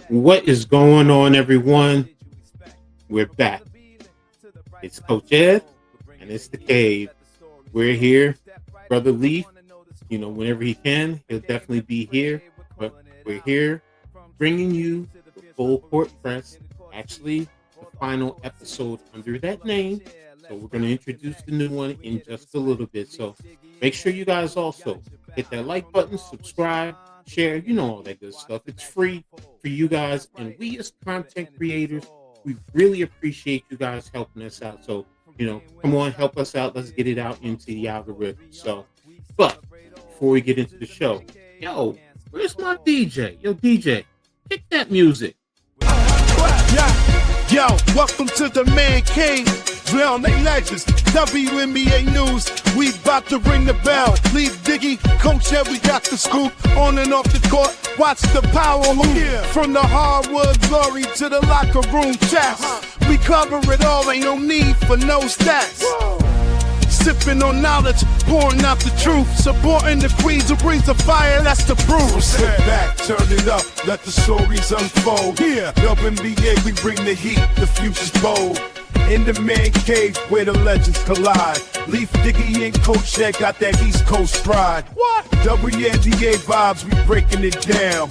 What is going on, everyone? We're back. It's Coach Ed, and it's the Cave. We're here. Brother Leaf, whenever he can, he'll definitely be here. But we're here bringing you the full court press, actually the final episode under that name. So we're going to introduce the new one in just a little bit. So make sure you guys also hit that like button, subscribe, share, all that good stuff. It's free for you guys. And we as content creators, we really appreciate you guys helping us out. So, come on, help us out. Let's get it out into the algorithm. So, but before we get into the show, where's my DJ? Yo, DJ, kick that music. Yo, welcome to the Man Cave. Round they legends, WNBA news. We about to ring the bell. Leave Diggy, Coach Ed, we got the scoop. On and off the court, watch the power move. Yeah. From the hardwood glory to the locker room chats. We cover it all, ain't no need for no stats. Whoa. Sipping on knowledge, pouring out the truth. Supporting the queens who brings the fire, that's the proof. So sit back, turn it up, let the stories unfold. Yeah, WNBA, we bring the heat, the future's bold. In the Man Cave where the legends collide. Leaf Diggy and Coach Ed got that East Coast pride. What? WNBA vibes, we breaking it down.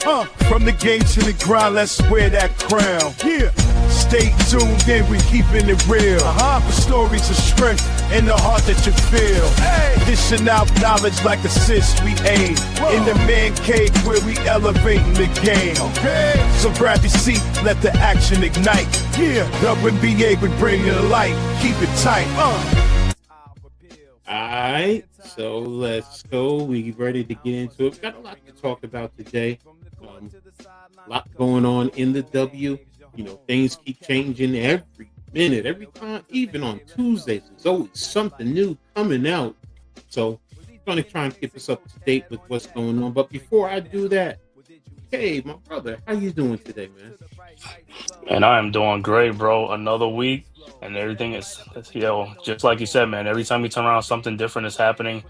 From the game to the grind, let's wear that crown. Yeah. Stay tuned in, we keeping it real. The stories of strength and the heart that you feel. Hey. Dishing out knowledge like assists we aim. Whoa. In the Man Cave where we elevating the game. Okay. So grab your seat, let the action ignite. Yeah. WNBA, we bring it to light. Keep it tight. Alright, so let's go. We ready to get into it. We've got a lot to talk about today. A lot going on in the W. Things keep changing every minute, every time. Even on Tuesdays, there's always something new coming out. So I'm going to try and keep us up to date with what's going on. But before I do that, hey, my brother, how you doing today, man? And I am doing great, bro. Another week, and everything is, just like you said, man. Every time you turn around, something different is happening.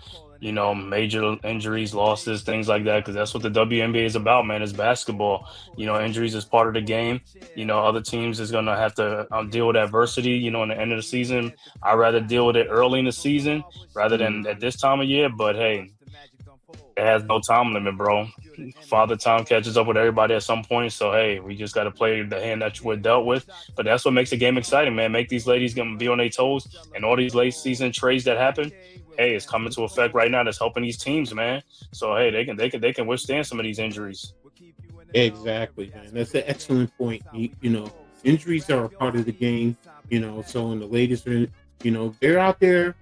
Major injuries, losses, things like that, because that's what the WNBA is about, man. It's basketball. Injuries is part of the game. Other teams is going to have to deal with adversity, in the end of the season. I'd rather deal with it early in the season rather than at this time of year. But, hey, it has no time limit, bro. Father Time catches up with everybody at some point. So, hey, we just got to play the hand that we're dealt with. But that's what makes the game exciting, man. Make these ladies gonna be on their toes. And all these late season trades that happen, hey, it's coming to effect right now. That's helping these teams, man. So, hey, they can withstand some of these injuries. Exactly, man. That's an excellent point. Injuries are a part of the game. So when the ladies are, they're out there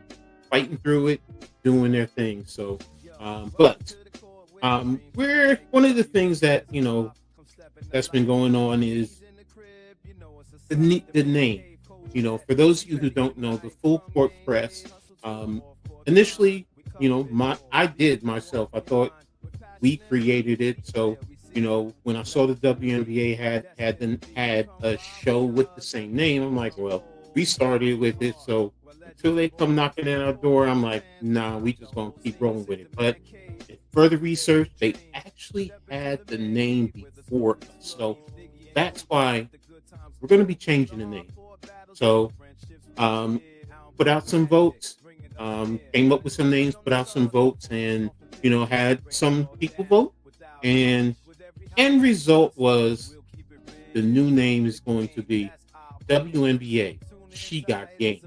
fighting through it, doing their thing. So, we're one of the things that that's been going on is the name. For those of you who don't know, the full court press. Initially, I did myself. I thought we created it. So, when I saw the WNBA had a show with the same name, I'm like, well, we started with it. So until they come knocking at our door, I'm like, nah, we just gonna keep rolling with it. But in further research, they actually had the name before us. So that's why we're gonna be changing the name. So put out some votes, came up with some names, put out some votes, and had some people vote, and end result was the new name is going to be WNBA She Got Game.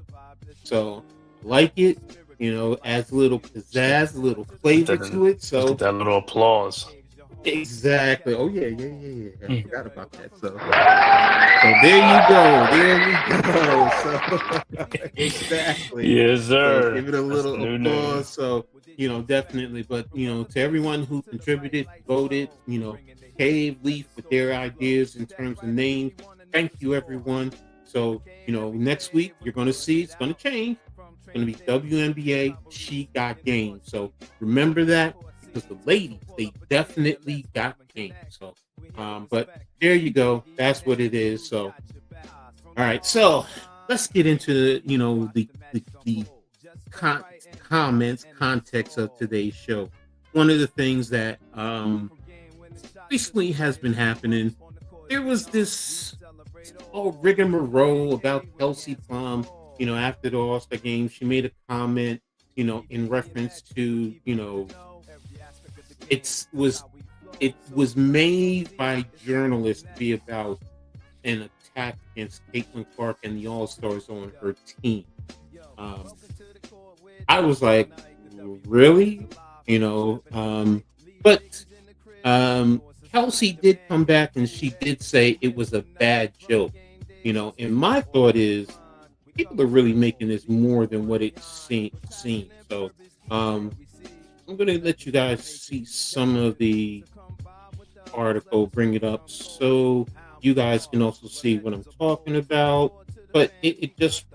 So like it, adds a little pizzazz, a little flavor to it. So that little applause. Exactly. Oh yeah. I forgot about that. So there you go. So exactly. Yes, sir. So give it a little applause. So definitely. But to everyone who contributed, voted, Cave, Leaf with their ideas in terms of names. Thank you, everyone. So next week you're going to see it's going to change. It's going to be WNBA She Got Game. So remember that. Because the ladies, they definitely got game. So, but there you go. That's what it is. So, all right. So let's get into the comments, context of today's show. One of the things that recently has been happening. There was this whole rigmarole about Kelsey Plum. After the All-Star game, she made a comment. In reference to it's was it was made by journalists to be about an attack against Caitlin Clark and the All Stars on her team. Um, I was like, really? But Kelsey did come back and she did say it was a bad joke. And my thought is people are really making this more than what it seems. So I'm going to let you guys see some of the article, bring it up so you guys can also see what I'm talking about. But it just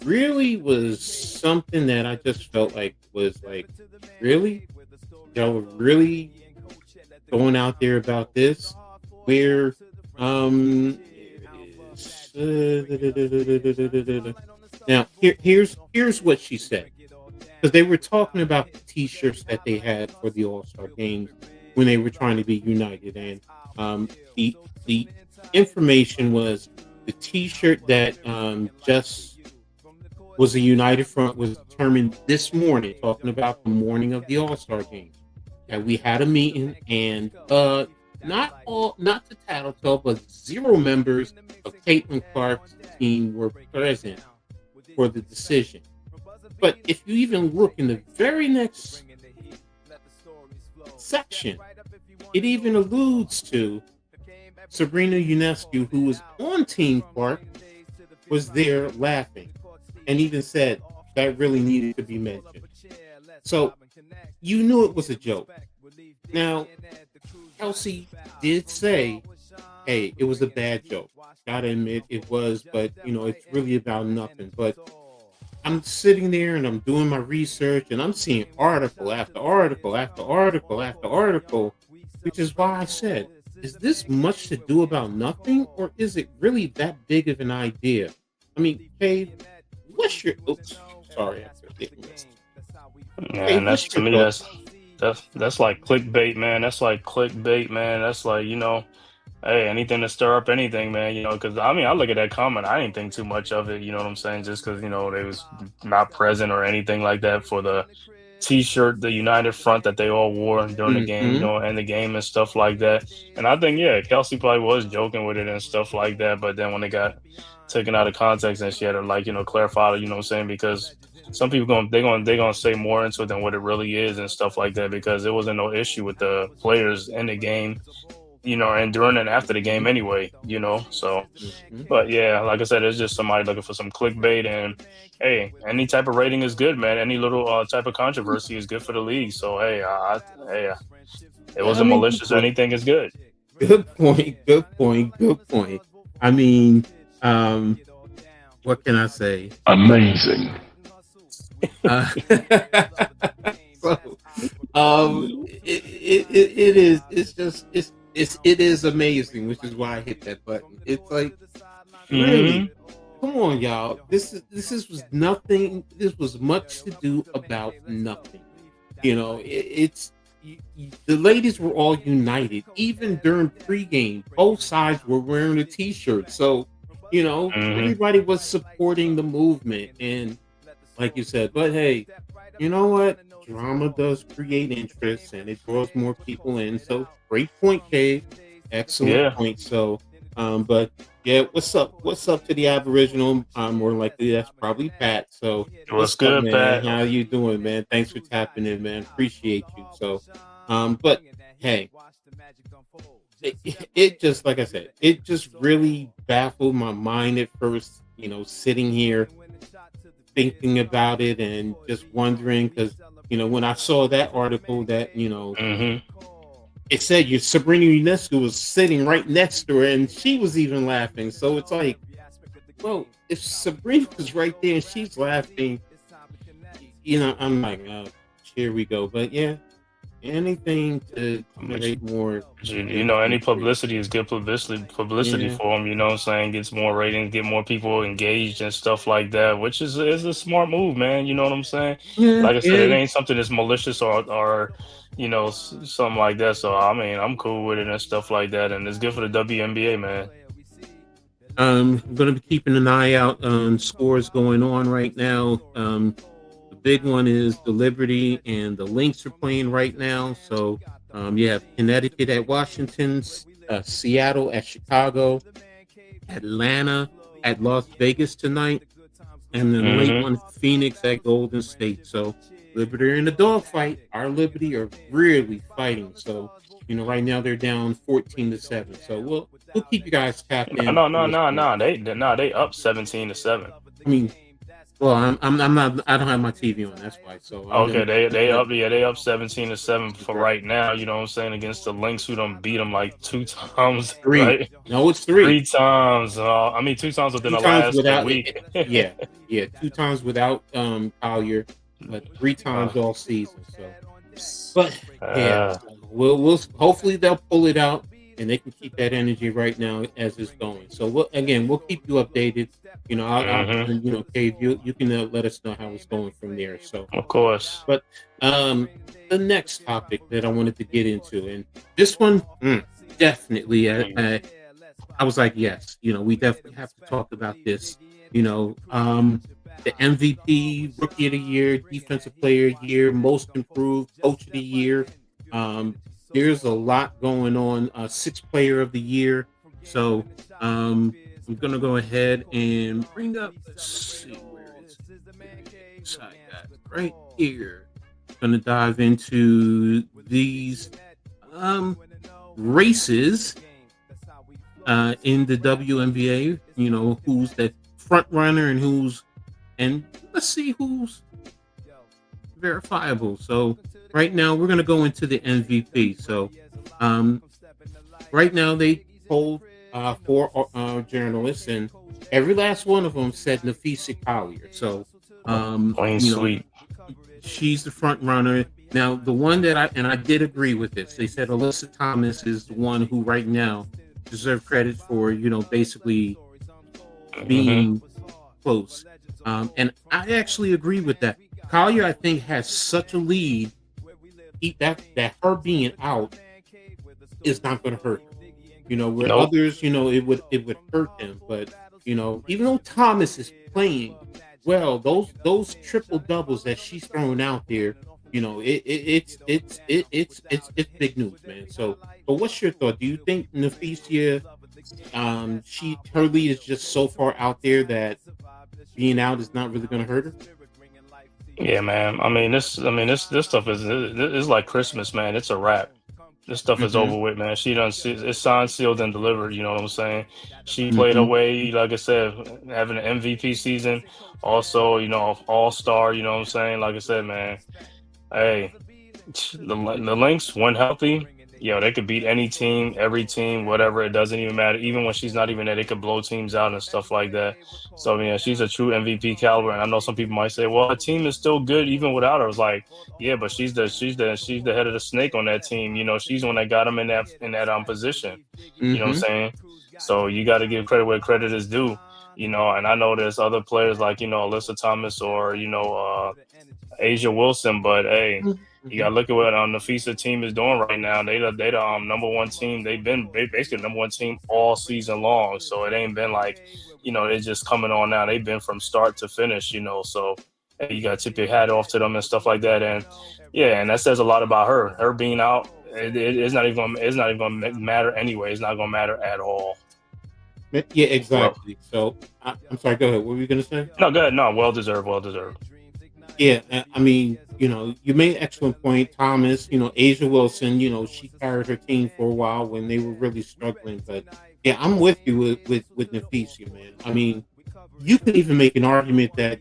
really was something that I just felt like was like, really? Y'all were really going out there about this? Where, now here's what she said, because they were talking about the T-shirts that they had for the All-Star games when they were trying to be united, and the information was the T-shirt that just was a united front was determined this morning, talking about the morning of the All-Star game, that we had a meeting, and not to tattletale, but 0 members of Caitlin Clark's team were present for the decision. But if you even look in the very next section, it even alludes to Sabrina Ionescu, who was on Team Clark, was there laughing, and even said that really needed to be mentioned. So you knew it was a joke. Now, Kelsey did say, hey, it was a bad joke. Gotta admit it was, but it's really about nothing. But I'm sitting there and I'm doing my research and I'm seeing article after article after article after article, which is why I said, is this much to do about nothing, or is it really that big of an idea? I mean, Cave, what's your... Oops, sorry. Yeah, and that's, to me, that's like clickbait, man. That's like clickbait, man. That's like, hey, anything to stir up anything, man. Because I look at that comment, I didn't think too much of it. You know what I'm saying? Just because they was not present or anything like that for the T-shirt, the United Front that they all wore during the game, and the game and stuff like that. And I think, yeah, Kelsey probably was joking with it and stuff like that. But then when it got taken out of context and she had to clarify it, you know what I'm saying? Because some people they're gonna say more into it than what it really is and stuff like that, because there wasn't no issue with the players in the game, and during and after the game anyway, so. But yeah, like I said, it's just somebody looking for some clickbait, and hey, any type of rating is good, man. Any little type of controversy is good for the league. So hey, it wasn't malicious or anything. Is good. Good point. I mean, what can I say? Amazing. It is amazing, which is why I hit that button. It's like, really, come on, y'all. This was nothing. This was much to do about nothing. It's the ladies were all united, even during pregame. Both sides were wearing a T-shirt, so everybody was supporting the movement, and like you said. But hey, you know what? Drama does create interest, and it draws more people in. So great point, Cave. Excellent point. So, but yeah, what's up? What's up to the Aboriginal? More likely that's probably Pat. So what's good, man? Pat? How you doing, man? Thanks for tapping in, man. Appreciate you. So, but hey, it just, like I said, it just really baffled my mind at first. Sitting here thinking about it and just wondering, because when I saw that article that it said your Sabrina Ionescu was sitting right next to her and she was even laughing, so it's like, well, if Sabrina was right there and she's laughing, I'm like, oh, here we go. But yeah, anything to But generate more you know, any attention. publicity is good publicity Yeah, for him. You know what I'm saying? Gets more ratings, get more people engaged and stuff like that, which is a smart move, man. You know what I'm saying? yeah, Like I said, yeah. it ain't something that's malicious or you know something like that. So I mean, I'm cool with it and stuff like that, and it's good for the WNBA, man. I'm going to be keeping an eye out on scores going on right now. The big one is the Liberty and the Lynx are playing right now. So you have Connecticut at Washington, Seattle at Chicago, Atlanta at Las Vegas tonight, and then late Hmm. one Phoenix at Golden State. So Liberty are in a dogfight. Our Liberty are really fighting. So right now they're down 14-7. So we'll keep you guys tapped in. No, no, no, no. They up 17-7. I mean, well, I'm not. I don't have my TV on. That's why. So I'm Okay, gonna. they up 17-7 for right now. You know what I'm saying, against the Lynx, who done beat them like two times, Three. right? No, it's three. 3 times. I mean, 2 times within Two the times last without. week. Yeah, yeah. 2 times without Collier, but 3 times Uh, all season. So, but yeah, uh, so we'll hopefully they'll pull it out and they can keep that energy right now as it's going. So we'll keep you updated. hmm Cave, you can let us know how it's going from there. So. Of course. But the next topic that I wanted to get into, and this one, definitely, I was like, yes, we definitely have to talk about this. The MVP, Rookie of the Year, Defensive Player of the Year, Most Improved, Coach of the Year. There's a lot going on. Sixth Player of the Year. So I'm gonna go ahead and bring up. Let's see, where is it? I got it right here. Gonna dive into these races in the WNBA. Who's the front runner and let's see who's verifiable. So right now we're gonna go into the MVP. So right now they polled four journalists, and every last one of them said Nafisa Collier. So Plain sweet. she's the front runner. Now, the one that I did agree with this. They said Alyssa Thomas is the one who right now deserves credit for, basically Hmm. being close. And I actually agree with that. Collier, I think, has such a lead that her being out is not going to hurt her. Where Nope. others, it would hurt them. But even though Thomas is playing well, those triple doubles that she's throwing out there, it's big news, man. So, but what's your thought? Do you think Nafisia, her lead is just so far out there that being out is not really going to hurt her? Yeah, man. This stuff is like Christmas, man. It's a wrap. This stuff is Mm-hmm. over with, man. It's signed, sealed, and delivered. You know what I'm saying? She played her Mm-hmm. way, like I said, having an MVP season. Also, All Star. You know what I'm saying? Like I said, man. Hey, the Lynx, when healthy, they could beat any team, every team, whatever. It doesn't even matter. Even when she's not even there, they could blow teams out and stuff like that. So, yeah, she's a true MVP caliber. And I know some people might say, "Well, the team is still good even without her." It's like, yeah, but she's the head of the snake on that team. She's the one that got them in that position. You know what I'm Mm-hmm. saying? So you got to give credit where credit is due. And I know there's other players like Alyssa Thomas or Asia Wilson, but hey, you Mm-hmm. gotta look at what Nafisa team is doing right now. They the number one team. They basically the number one team all season long. So it ain't been like, they're just coming on now. They've been from start to finish. So hey, you gotta tip your hat off to them and stuff like that. And yeah, and that says a lot about her. Her being out, it's not even gonna matter anyway. It's not gonna matter at all. Yeah, Well, exactly. So I'm sorry. Go ahead. What were you going to say? no, good. No, well deserved. Well deserved. Yeah, I mean, you made an excellent point, Thomas. Asia Wilson. She carried her team for a while when they were really struggling. But yeah, I'm with you with Nafisa, man. I mean, you could even make an argument that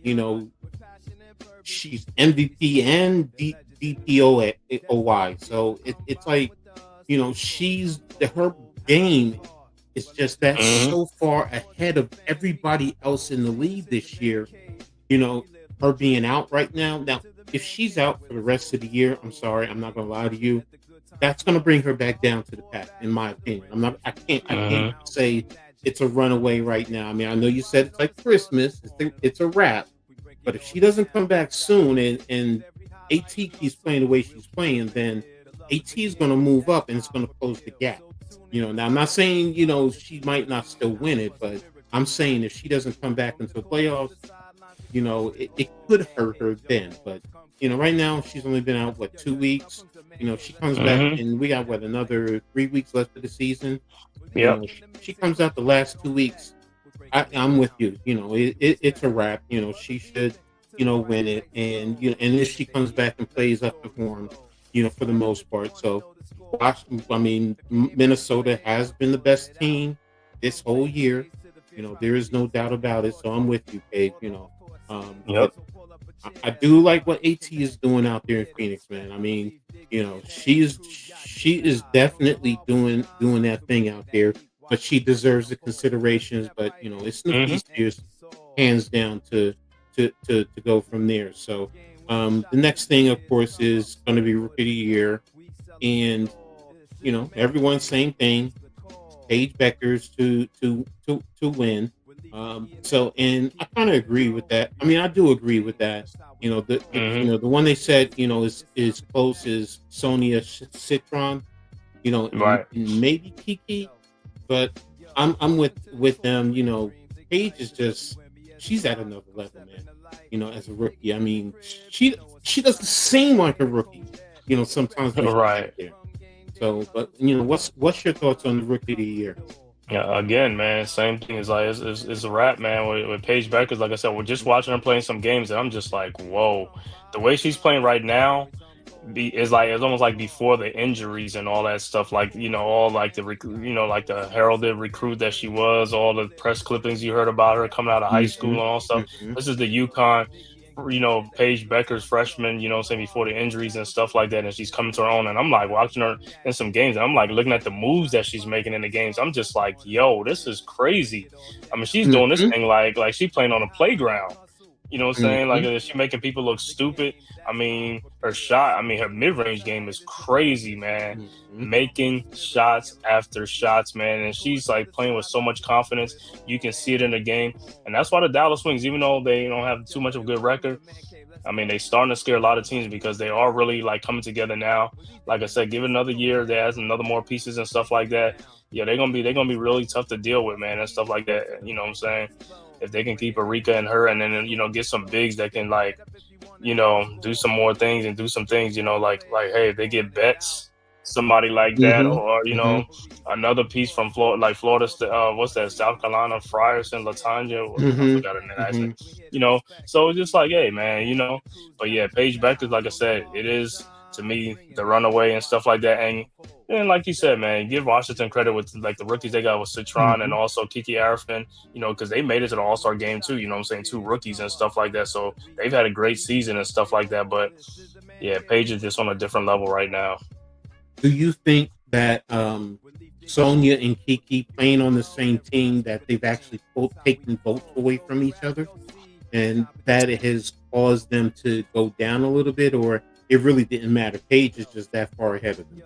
she's MVP and DPOY. So it's like she's her game is just that Hmm. so far ahead of everybody else in the league this year. You know, her being out right now. Now, if she's out for the rest of the year, I'm sorry, I'm not gonna lie to you. That's gonna bring her back down to the pack, in my opinion. I can't Mm-hmm. say it's a runaway right now. I mean, I know you said it's like Christmas, it's a wrap, but if she doesn't come back soon and AT keeps playing the way she's playing, then AT is gonna move up and it's gonna close the gap. Now I'm not saying she might not still win it, but I'm saying if she doesn't come back into the playoffs, it could hurt her then. But right now she's only been out 2 weeks. She comes back Mm-hmm. and we got another 3 weeks left of the season. Yep. She comes out the last 2 weeks. I'm with you. It's a wrap. She should win it, and if she comes back and plays up to form, for the most part. So, I mean, Minnesota has been the best team this whole year. There is no doubt about it. So I'm with you, Paige. Yep. But I do like what AT is doing out there in Phoenix, man. I mean, she is definitely doing that thing out there, but she deserves the considerations. But it's Mm-hmm. Nafis years, hands down to go from there. So the next thing, of course, is going to be Rookie of the Year, and everyone's same thing. Paige Becker's to win. And I kind of agree with that. I mean, I do agree with that. Mm-hmm. The one they said is close is Sonia Citron. And Right. maybe Kiki, but I'm with them. Paige is just she's at another level, man. As a rookie, I mean, she doesn't seem like a rookie. Sometimes when she's out Right. there. So, but what's your thoughts on the Rookie of the Year? Yeah, again, man, same thing. Is like it's a wrap, man. With Paige Beckers, like I said, we're just watching her playing some games, and I'm just like, whoa, the way she's playing right now is like it's almost like before the injuries and all that stuff. Like all like like the heralded recruit that she was, all the press clippings you heard about her coming out of high school Mm-hmm. and all stuff. Mm-hmm. This is the UConn. Paige Becker's freshman, saying before the injuries and stuff like that, and she's coming to her own. And I'm like watching her in some games, and I'm like looking at the moves that she's making in the games. I'm just like, yo, this is crazy. I mean, she's doing this Mm-hmm. thing like she playing on a playground. You know what I'm saying? Like, Mm-hmm. is she making people look stupid? I mean, her mid-range game is crazy, man. Mm-hmm. Making shots after shots, man. And she's like playing with so much confidence. You can see it in the game. And that's why the Dallas Wings, even though they don't have too much of a good record, I mean, they starting to scare a lot of teams because they are really like coming together now. Like I said, give it another year. They has another more pieces and stuff like that. Yeah, they're gonna be really tough to deal with, man, and stuff like that. You know what I'm saying? If they can keep Arika and her, and then get some bigs that can like do some more things and do some things. Like hey, if they get Betts, somebody like that, or Mm-hmm. another piece from Florida, like Florida, what's that, South Carolina, Frierson, Latanya, I Mm-hmm. forgot her name Mm-hmm. actually. So it's just like, hey, man, but yeah, Paige Beckers, like I said, it is to me the runaway and stuff like that. And like you said, man, give Washington credit with like the rookies they got with Citron Mm-hmm. and also Kiki Arifin, because they made it to the All-Star game too, you know what I'm saying, 2 rookies and stuff like that. So they've had a great season and stuff like that. But yeah, Paige is just on a different level right now. Do you think that Sonia and Kiki playing on the same team that they've actually both taken votes away from each other, and that it has caused them to go down a little bit, or it really didn't matter? Paige is just that far ahead of them.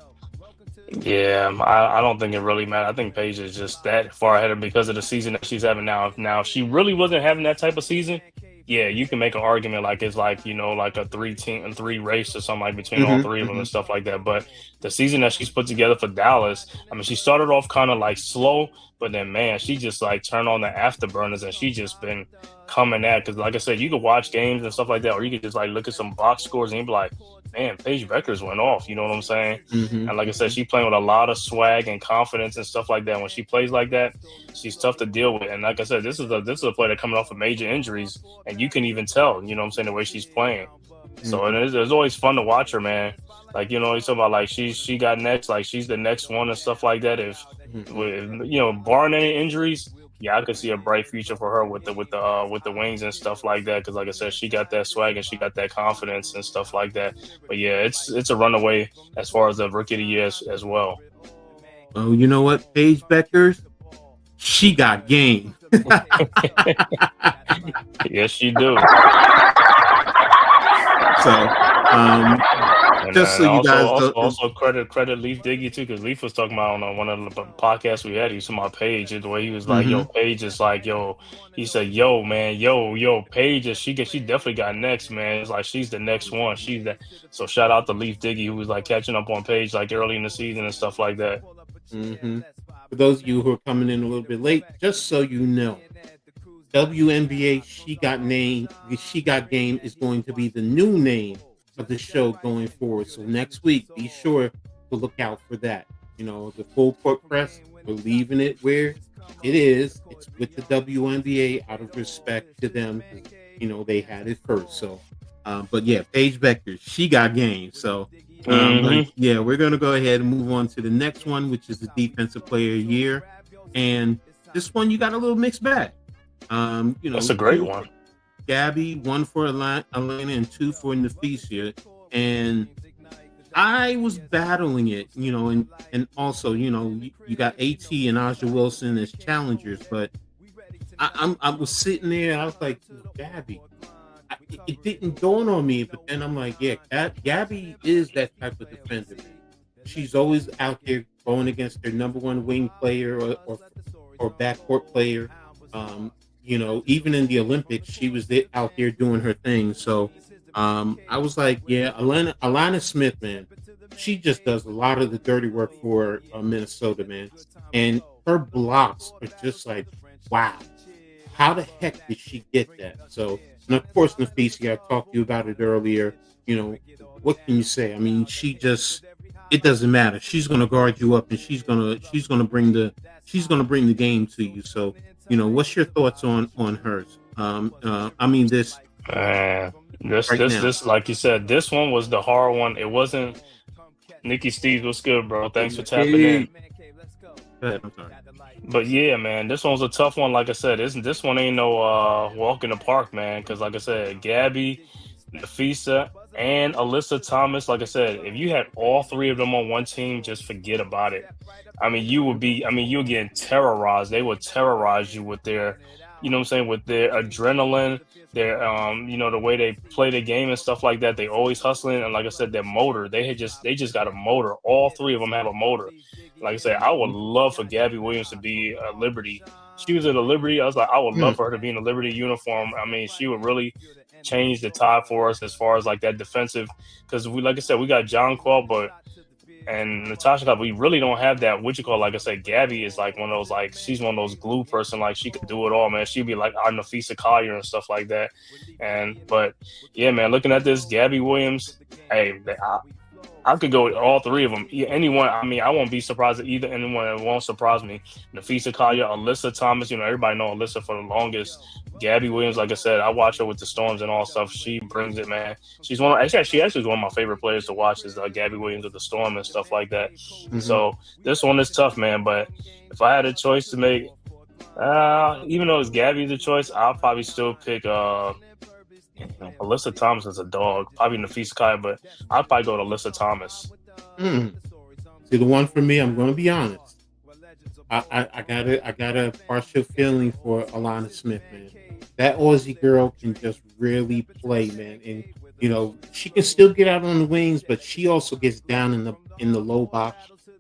Yeah, I don't think it really matters. I think Paige is just that far ahead of because of the season that she's having now. Now, if she really wasn't having that type of season, yeah, you can make an argument like it's like, like a 3-team and 3 race or something like between all 3 of them and stuff like that. But the season that she's put together for Dallas, I mean, she started off kind of like slow, but then, man, she just like turned on the afterburners and she just been coming at. Because like I said, you could watch games and stuff like that, or you could just like look at some box scores and you'd be like, man, Paige Beckers went off. You know what I'm saying? Mm-hmm. And like I said, she's playing with a lot of swag and confidence and stuff like that. When she plays like that, she's tough to deal with. And like I said, this is a player coming off of major injuries, and you can even tell, you know what I'm saying, the way she's playing. So it's always fun to watch her, man. Like, you talking about like she got next, like she's the next one and stuff like that. If barring any injuries, yeah, I could see a bright future for her with the Wings and stuff like that. Because like I said, she got that swag and she got that confidence and stuff like that. But yeah, it's a runaway as far as the Rookie of the Year as well. Oh, you know what, Paige Beckers, she got game. Yes, she do. So, just so And you also, guys also, don't. also credit Leaf Diggy too, because Leaf was talking about on one of the podcasts we had. He was talking about Paige, and the way he was like, "Yo, Mhm. Paige is like, yo." He said, "Yo, man, yo, Paige is she definitely got next, man. It's like she's the next one. She's that." So shout out to Leaf Diggy, who was like catching up on Paige like early in the season and stuff like that. For those of you who are coming in a little bit late, just so you know, WNBA She Got Game is going to be the new name of the show going forward. So next week, be sure to look out for that. The full court press, we're leaving it where it is. It's with the WNBA out of respect to them. They had it first. So, but yeah, Paige Becker, She Got Game. So, but Hmm. yeah, we're going to go ahead and move on to the next one, which is the Defensive Player of the Year. And this one, you got a little mixed bag. That's a great Two one. for Gabby, one for Elena, and two for Nafisia. And I was battling it, and also, you got AT and Aja Wilson as challengers, but I was sitting there, I was like, Gabby. It didn't dawn on me, but then I'm like, yeah, Gabby is that type of defender. She's always out there going against their number one wing player or backcourt player. Even in the Olympics, she was out there doing her thing. So I was like, yeah, Alana Smith, man, she just does a lot of the dirty work for Minnesota, man. And her blocks are just like, wow, how the heck did she get that? So, and of course, Nafisi, I talked to you about it earlier. What can you say? I mean, it doesn't matter. She's going to guard you up, and she's going to bring the game to you. So, what's your thoughts on hers? This Man, this right this now. this like you said, this one was the hard one. It wasn't Nikki Steves was good, bro. Thanks for tapping in. Go ahead, I'm sorry. But yeah, man, this one's a tough one. Like I said, this one ain't no walk in the park, man. Because like I said, Gabby, Nafisa, and Alyssa Thomas. Like I said, if you had all three of them on one team, just forget about it. I mean, you're getting terrorized. They would terrorize you with their, you know what I'm saying, with their adrenaline, their the way they play the game and stuff like that. They always hustling, and like I said, their motor. They just got a motor. All three of them have a motor. Like I said, I would love for Gabby Williams to be a Liberty. She was at a Liberty. I was like, I would love for her to be in a Liberty uniform. I mean, she would really change the tide for us as far as like that defensive. Because like I said, we got John Quell, and Natasha, we really don't have that. What you call, like I said, Gabby is like one of those, like she's one of those glue person. Like she could do it all, man. She'd be like our Nafisa Collier and stuff like that. But yeah, man, looking at this, Gabby Williams, hey, I could go with all three of them. Anyone, I mean, I won't be surprised at either anyone. It won't surprise me. Nafisa Collier, Alyssa Thomas, everybody know Alyssa for the longest. Gabby Williams, like I said, I watch her with the Storms and all stuff. She brings it, man. She actually is one of my favorite players to watch is Gabby Williams with the Storm and stuff like that. Mm-hmm. So this one is tough, man. But if I had a choice to make, even though it's Gabby the choice, I'll probably still pick Alyssa Thomas is a dog. Probably Nafisa Kai, but I'd probably go to Alyssa Thomas. See, the one for me, I'm going to be honest. I got a partial feeling for Alana Smith, man. That Aussie girl can just really play, man, and she can still get out on the wings, but she also gets down in the low box,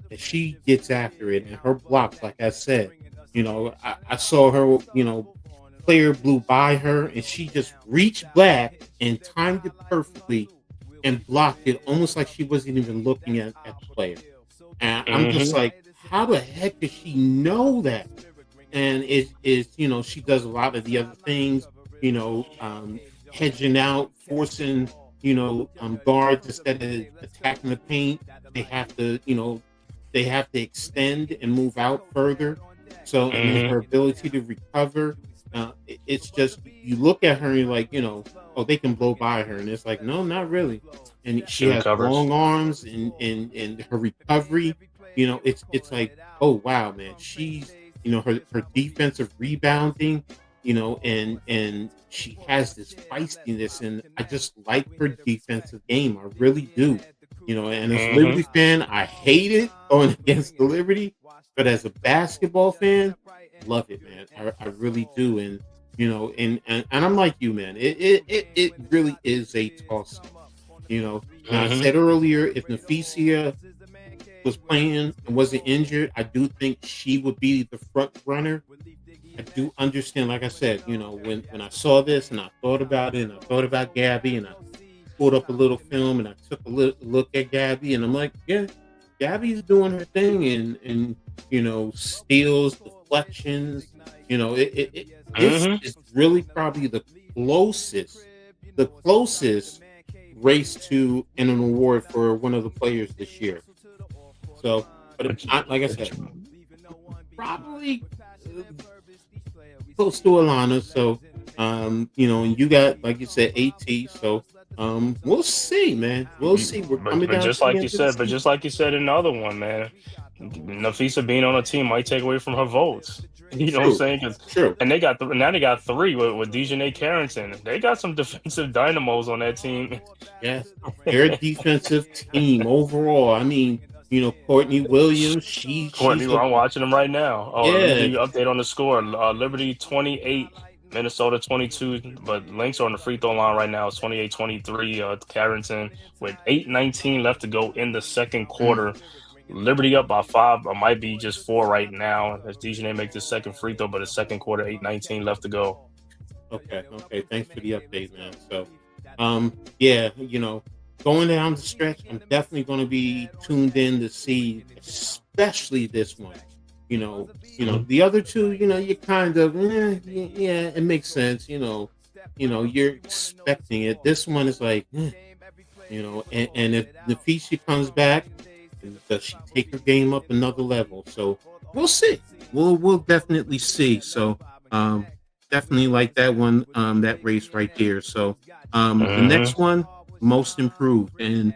and she gets after it. And her blocks, like I said, I saw her, player blew by her, and she just reached back and timed it perfectly and blocked it, almost like she wasn't even looking at the player. And I'm just like, how the heck does she know that? And she does a lot of the other things, hedging out, forcing, guards instead of attacking the paint. They have to extend and move out further. So, and then her ability to recover, it's just, you look at her and you're like, they can blow by her. And it's like, no, not really. And she has long arms and her recovery, it's like, oh, wow, man. She's, her defensive rebounding, and she has this feistiness. And I just like her defensive game. I really do. And as a Liberty fan, I hate it going against the Liberty. But as a basketball fan, love it, man. I really do. And and I'm like you, man. It really is a toss. You know, now I said earlier, if Nafisia was playing and wasn't injured, I do think she would be the front runner. I do understand, like I said, when I saw this and I thought about it and I thought about Gabby and I pulled up a little film and I took a look at Gabby and I'm like, yeah, Gabby's doing her thing and steals, deflections. This is really probably the closest race to an award for one of the players this year. So, but like I said, probably close to Alana. So, and you got, like you said, AT. So, we'll see, man. We'll see. We're coming but down. just like you said, in the other one, man, Nafisa being on a team might take away from her votes. You know what I'm saying? True. And now they got three with Dejanay Carrington. They got some defensive dynamos on that team. Yes, their defensive team overall. I mean, Courtney Williams. I'm watching them right now. Oh, yeah. Let me give you an update on the score. Liberty 28, Minnesota 22. But Lynx are on the free throw line right now. It's 28-23. Carrington with 8:19 left to go in the second quarter. Liberty up by 5, or might be just 4 right now. As Dejanay make the second free throw, but the second quarter, 8:19 left to go. Okay. Thanks for the update, man. So, yeah, going down the stretch, I'm definitely going to be tuned in to see, especially this one. The other two, you kind of, yeah, it makes sense. You're expecting it. This one is like, and if Nafisa comes back, does she take her game up another level? So we'll see. We'll definitely see. So definitely like that one, that race right there. So the next one, most improved, and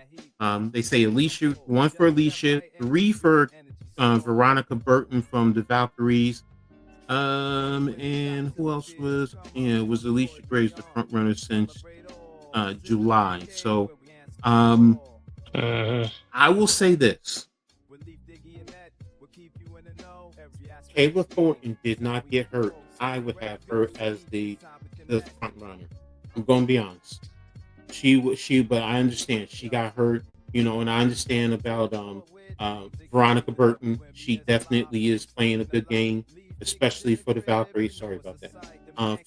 they say Alicia, 1 for Alicia, 3 for Veronica Burton from the Valkyries, and who else was? Yeah, it was Alicia Graves, the front runner since July. So I will say this. Kayla Thornton did not get hurt. I would have her as the front runner. I'm going to be honest. But I understand she got hurt, and I understand about Veronica Burton. She definitely is playing a good game, especially for the Valkyries. Sorry about that.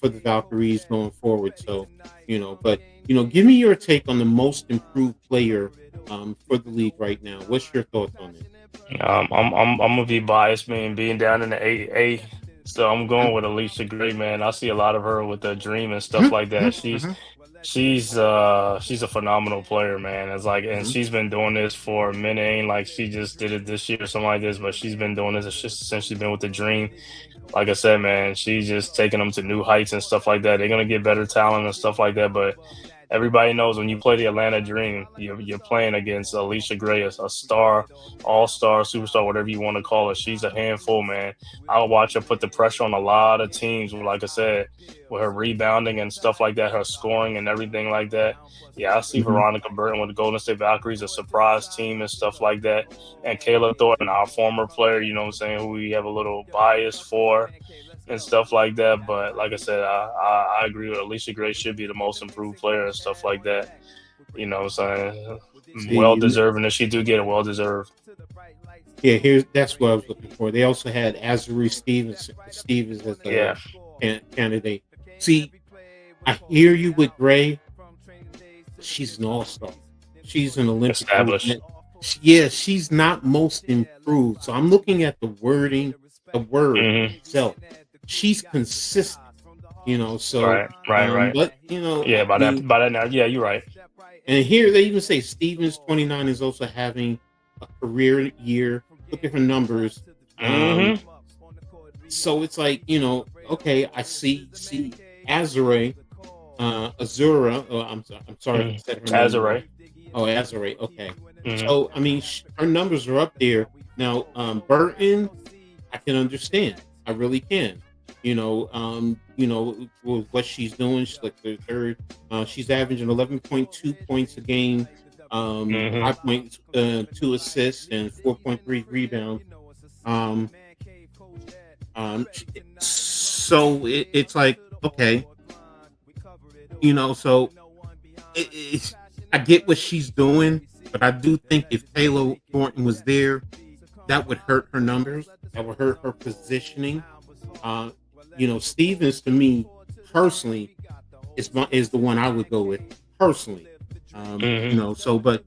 For the Valkyries going forward. So, but give me your take on the most improved player for the league right now. What's your thoughts on it? I'm gonna be biased, man, being down in the AA. So I'm going with Alicia Gray, man. I see a lot of her with the dream and stuff like that. She's a phenomenal player, man. It's like, and she's been doing this for a minute. Ain't like she just did it this year or something like this, but she's been doing this since she's been with the dream. Like I said, man, she's just taking them to new heights and stuff like that. They're gonna get better talent and stuff like that, but everybody knows when you play the Atlanta Dream, you're playing against Alicia Gray, a star, all-star, superstar, whatever you want to call her. She's a handful, man. I'll watch her put the pressure on a lot of teams, like I said, with her rebounding and stuff like that, her scoring and everything like that. Yeah, I see Veronica Burton with the Golden State Valkyries, a surprise team and stuff like that. And Kayla Thornton, our former player, you know what I'm saying, who we have a little bias for and stuff like that. But like I said, I agree with Alicia Gray should be the most improved player and stuff like that. You know what I'm saying? Well-deserved, and if she do get it, well-deserved. Yeah, that's what I was looking for. They also had Azuri Stevens as a candidate. See, I hear you with Gray. She's an all-star. She's an Olympic. Established. Yeah, she's not most improved. So I'm looking at the wording, the word itself. She's consistent, so right. But by that now, yeah, you're right. And here they even say Stevens 29 is also having a career year. Look at her numbers. So it's like, okay, I see Azure, Azura. Oh, I'm sorry, I said her name. Azure. Oh, Azure. Okay. So I mean, her numbers are up there now. Burton, I can understand. I really can. With what she's doing, she's like the third. She's averaging 11.2 points a game, 5.2 assists, and 4.3 rebounds. So it's like, okay, so I get what she's doing, but I do think if Taylor Thornton was there, that would hurt her numbers. That would hurt her positioning. Uh, Stevens to me personally is the one I would go with personally. Hmm. But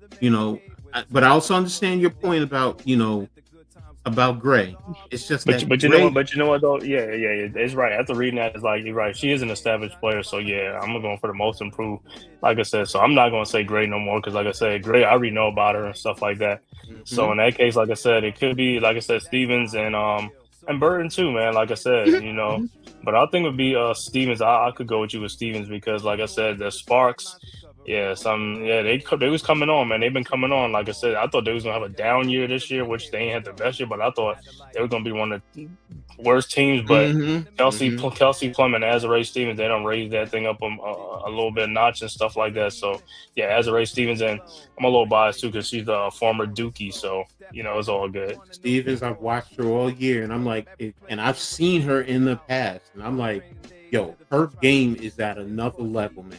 but I also understand your point about about Gray. It's just But that but you know what? Gray. But you know what though? Yeah. It's right. After reading that, it's like you're right. She is an established player, so yeah, I'm going for the most improved. Like I said, so I'm not going to say Gray no more because, like I said, Gray, I already know about her and stuff like that. So Mhm. in that case, like I said, it could be like I said, Stevens and Burton too, man. Like I said, but I think it would be Stevens. I could go with you with Stevens because, like I said, the Sparks. Yeah, they was coming on, man. They've been coming on. Like I said, I thought they was gonna have a down year this year, which they ain't had the best year, but I thought they were gonna be one of the worst teams. But Mhm. Mhm. Kelsey Plum and Azurá Stevens, they don't raise that thing up a little bit notch and stuff like that. So yeah, Azurá Stevens, and I'm a little biased too because she's a former Dookie, so it's all good. Stevens, I've watched her all year, and I'm like, and I've seen her in the past, and I'm like, yo, her game is at another level, man.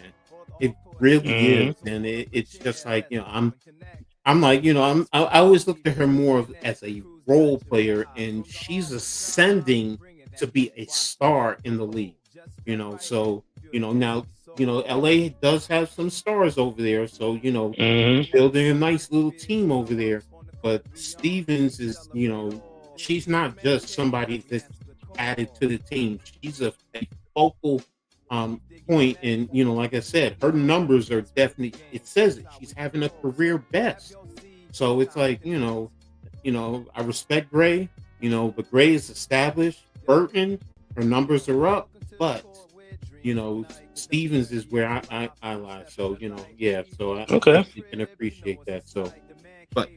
It really Hmm. is, and it's just like I'm like, I always looked at her more as a role player, and she's ascending to be a star in the league. So now LA does have some stars over there, so Hmm. building a nice little team over there. But Stevens is, she's not just somebody that's added to the team. She's a focal point, and like I said, her numbers are definitely. It says it. She's having a career best. So it's like I respect Gray, but Gray is established. Burton, her numbers are up, but you know, Stevens is where I lie. So, yeah, so I Okay. definitely can appreciate that. So, but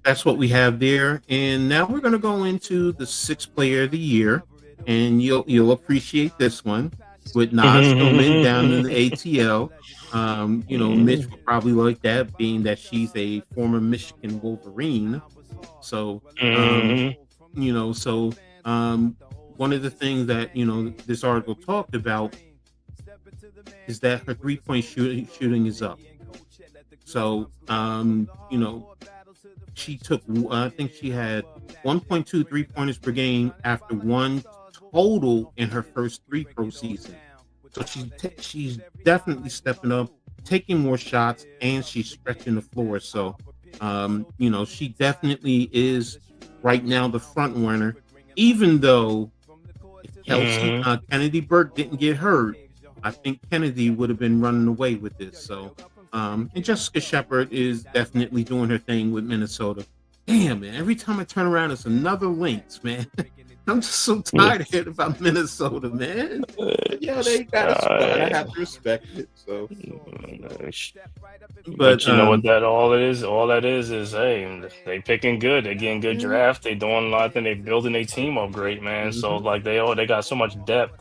that's what we have there. And now we're gonna go into the sixth player of the year, and you'll appreciate this one with Nas Hillman down in the ATL. Mitch will probably like that, being that she's a former Michigan Wolverine. So, um, Hmm. you know, so one of the things that this article talked about is that her three-point shooting is up. So, she took, I think she had 1.2 3 pointers per game after one total in her first three pro season. So she's definitely stepping up, taking more shots, and she's stretching the floor. So, she definitely is right now the front runner, even though if Kelsey Hmm. Kennedy Burke didn't get hurt, I think Kennedy would have been running away with this. So, and Jessica Shepard is definitely doing her thing with Minnesota. Damn, man! Every time I turn around, it's another Lynx, man. I'm just so tired of hearing about Minnesota, man. But yeah, they got a squad. I have to respect it. So, but But you know what that all that is hey, they picking good, they getting good yeah, draft, they doing a lot of things, they building a team up great, man. So mhm, like they got so much depth.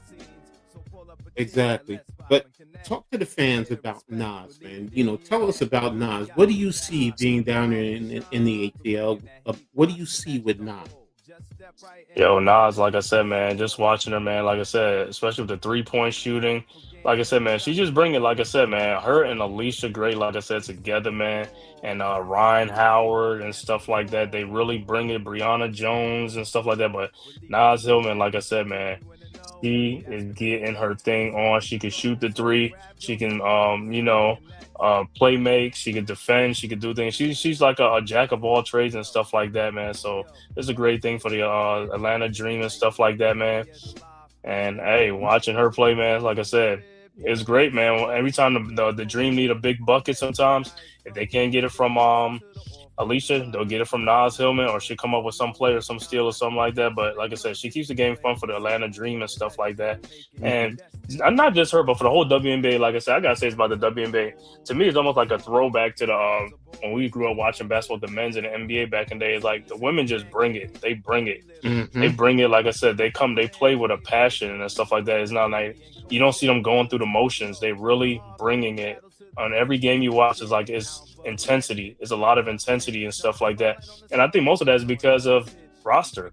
exactly. But talk to the fans about Nas, man. Tell us about Nas. What do you see being down there in the ATL? What do you see with Nas? Yo, Nas, like I said, man, just watching her, man, like I said, especially with the 3 point shooting. Like I said, man, she just bring it, like I said, man, her and Alicia Gray, like I said, together, man, and Ryan Howard and stuff like that. They really bring it, Brianna Jones and stuff like that. But Nas Hillman, like I said, man, she is getting her thing on. She can shoot the three. She can, play make. She can defend. She can do things. She's like a jack of all trades and stuff like that, man. So it's a great thing for the Atlanta Dream and stuff like that, man. And hey, watching her play, man, like I said, it's great, man. Every time the Dream need a big bucket, sometimes if they can't get it from Alicia, they'll get it from Nas Hillman, or she'll come up with some play or some steal or something like that. But like I said, she keeps the game fun for the Atlanta Dream and stuff like that. Mhm. And not just her, but for the whole WNBA. Like I said, I gotta say it's about the WNBA. To me, it's almost like a throwback to the when we grew up watching basketball, the men's and the NBA back in the day. It's like the women just bring it. They bring it. They Mhm. bring it. Like I said, they play with a passion and stuff like that. It's not like you don't see them going through the motions. They really bringing it. On every game you watch is like it's intensity. It's a lot of intensity and stuff like that. And I think most of that is because of roster.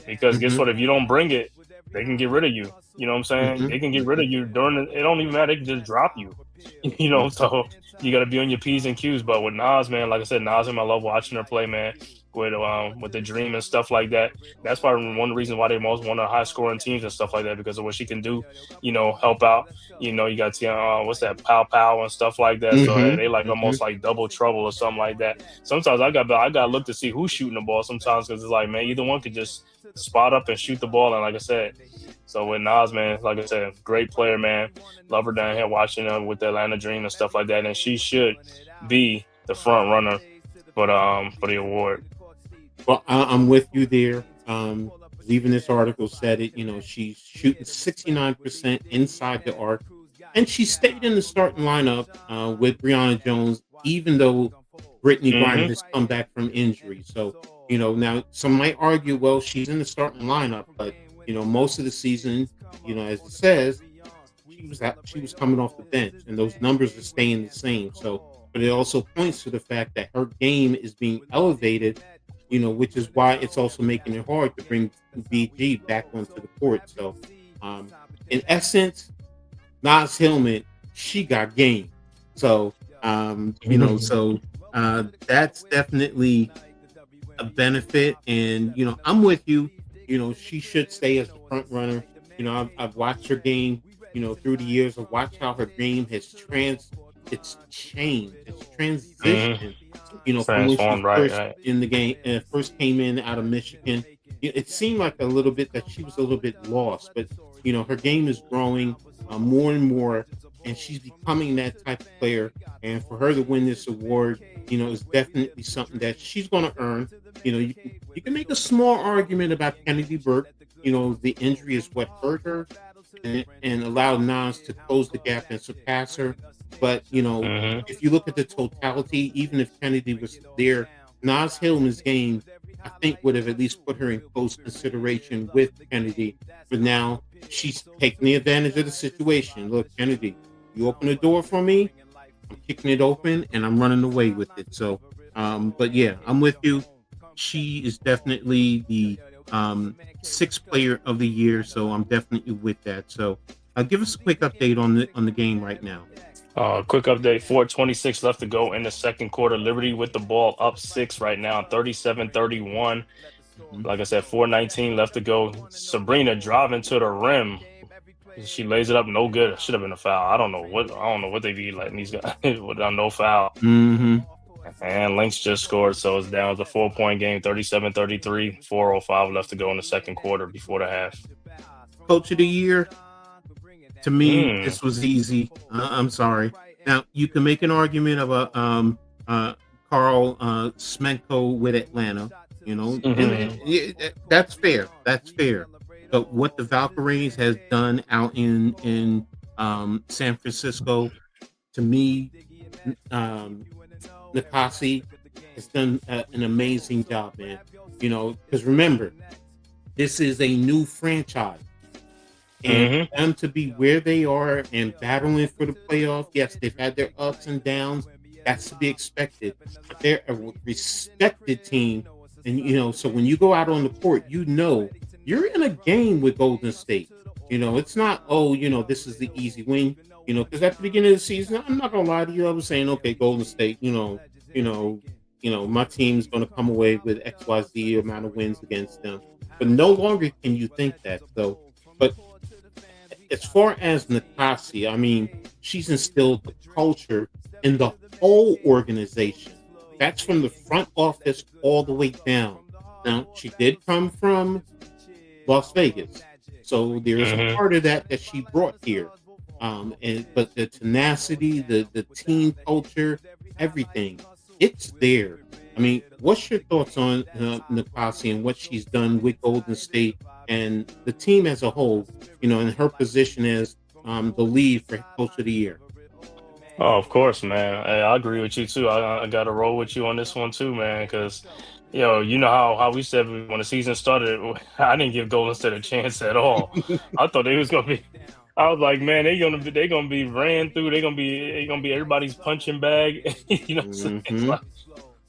Because guess Mhm. what? If you don't bring it, they can get rid of you. You know what I'm saying? Mhm. They can get rid of Mhm. you during it don't even matter. They can just drop you. You know, so you got to be on your P's and Q's. But with Nas, man, like I said, Nas, I love watching her play, man. With the Dream and stuff like that. That's probably one of the reasons why they most one of the high scoring teams and stuff like that, because of what she can do. You know, help out. You know, you got what's that, Pow Pow and stuff like that. So they like almost like double trouble or something like that. Sometimes I got to look to see who's shooting the ball. Sometimes because it's like, man, either one could just spot up and shoot the ball. And like I said, so with Nas, man, like I said, great player, man. Love her down here watching her with the Atlanta Dream and stuff like that. And she should be the front runner for the award. Well, I'm with you there. Even this article said it. You know, she's shooting 69% inside the arc, and she stayed in the starting lineup with Brianna Jones, even though Brittany Griner has come back from injury. So, you know, now some might argue, well, she's in the starting lineup, but you know, most of the season, you know, as it says, she was coming off the bench, and those numbers are staying the same. So, but it also points to the fact that her game is being elevated. You know, which is why it's also making it hard to bring BG back onto the court. So, in essence, Nas Hillman, she got game. So, you know, so that's definitely a benefit. And, you know, I'm with you. You know, she should stay as the front runner. You know, I've watched her game, you know, through the years. I've watched how her game has changed. It's transitioned. You know, from when she first in the game, first came in out of Michigan, it seemed like a little bit that she was a little bit lost. But you know, her game is growing more and more, and she's becoming that type of player. And for her to win this award, you know, is definitely something that she's going to earn. You know, you can make a small argument about Kennedy Burke. You know, the injury is what hurt her and allowed Nas to close the gap and surpass her. But, you know, if you look at the totality, even if Kennedy was there, Nas Hillman's game, I think, would have at least put her in close consideration with Kennedy. But now she's taking the advantage of the situation. Look, Kennedy, you open the door for me, I'm kicking it open, and I'm running away with it. So, but yeah, I'm with you. She is definitely the sixth player of the year. So I'm definitely with that. So give us a quick update on the game right now. Quick update, 4:26 left to go in the second quarter. Liberty with the ball up 6 right now, 37-31. Like I said, 4:19 left to go. Sabrina driving to the rim. She lays it up, no good. Should have been a foul. I don't know what they be letting these guys without no foul. And Lynx just scored, so it's down to a 4-point game, 37-33, 4:05 left to go in the second quarter before the half. Coach of the year. To me, this was easy. I'm sorry. Now, you can make an argument of a Carl Smenko with Atlanta, you know, and that's fair. That's fair. But what the Valkyries has done out in San Francisco, to me, Nikasi has done an amazing job, man. You know, because remember, this is a new franchise. And for them to be where they are and battling for the playoff, yes, they've had their ups and downs. That's to be expected. But they're a respected team. And, you know, so when you go out on the court, you know, you're in a game with Golden State. You know, it's not, oh, you know, this is the easy win. You know, because at the beginning of the season, I'm not going to lie to you. I was saying, okay, Golden State, you know, my team's going to come away with XYZ amount of wins against them. But no longer can you think that. So, but as far as Nikasi, I mean, she's instilled the culture in the whole organization. That's from the front office all the way down. Now, she did come from Las Vegas, so there's a part of that she brought here. But the tenacity, the team culture, everything, it's there. I mean, what's your thoughts on Nikasi and what she's done with Golden State and the team as a whole, you know, in her position as the lead for Coach of the Year? Oh, of course, man. Hey, I agree with you, too. I got to roll with you on this one, too, man, because, you know how we said when the season started, I didn't give Golden State a chance at all. I thought they was going to be – I was like, man, they're gonna be ran through. They're gonna be everybody's punching bag. You know what I'm saying?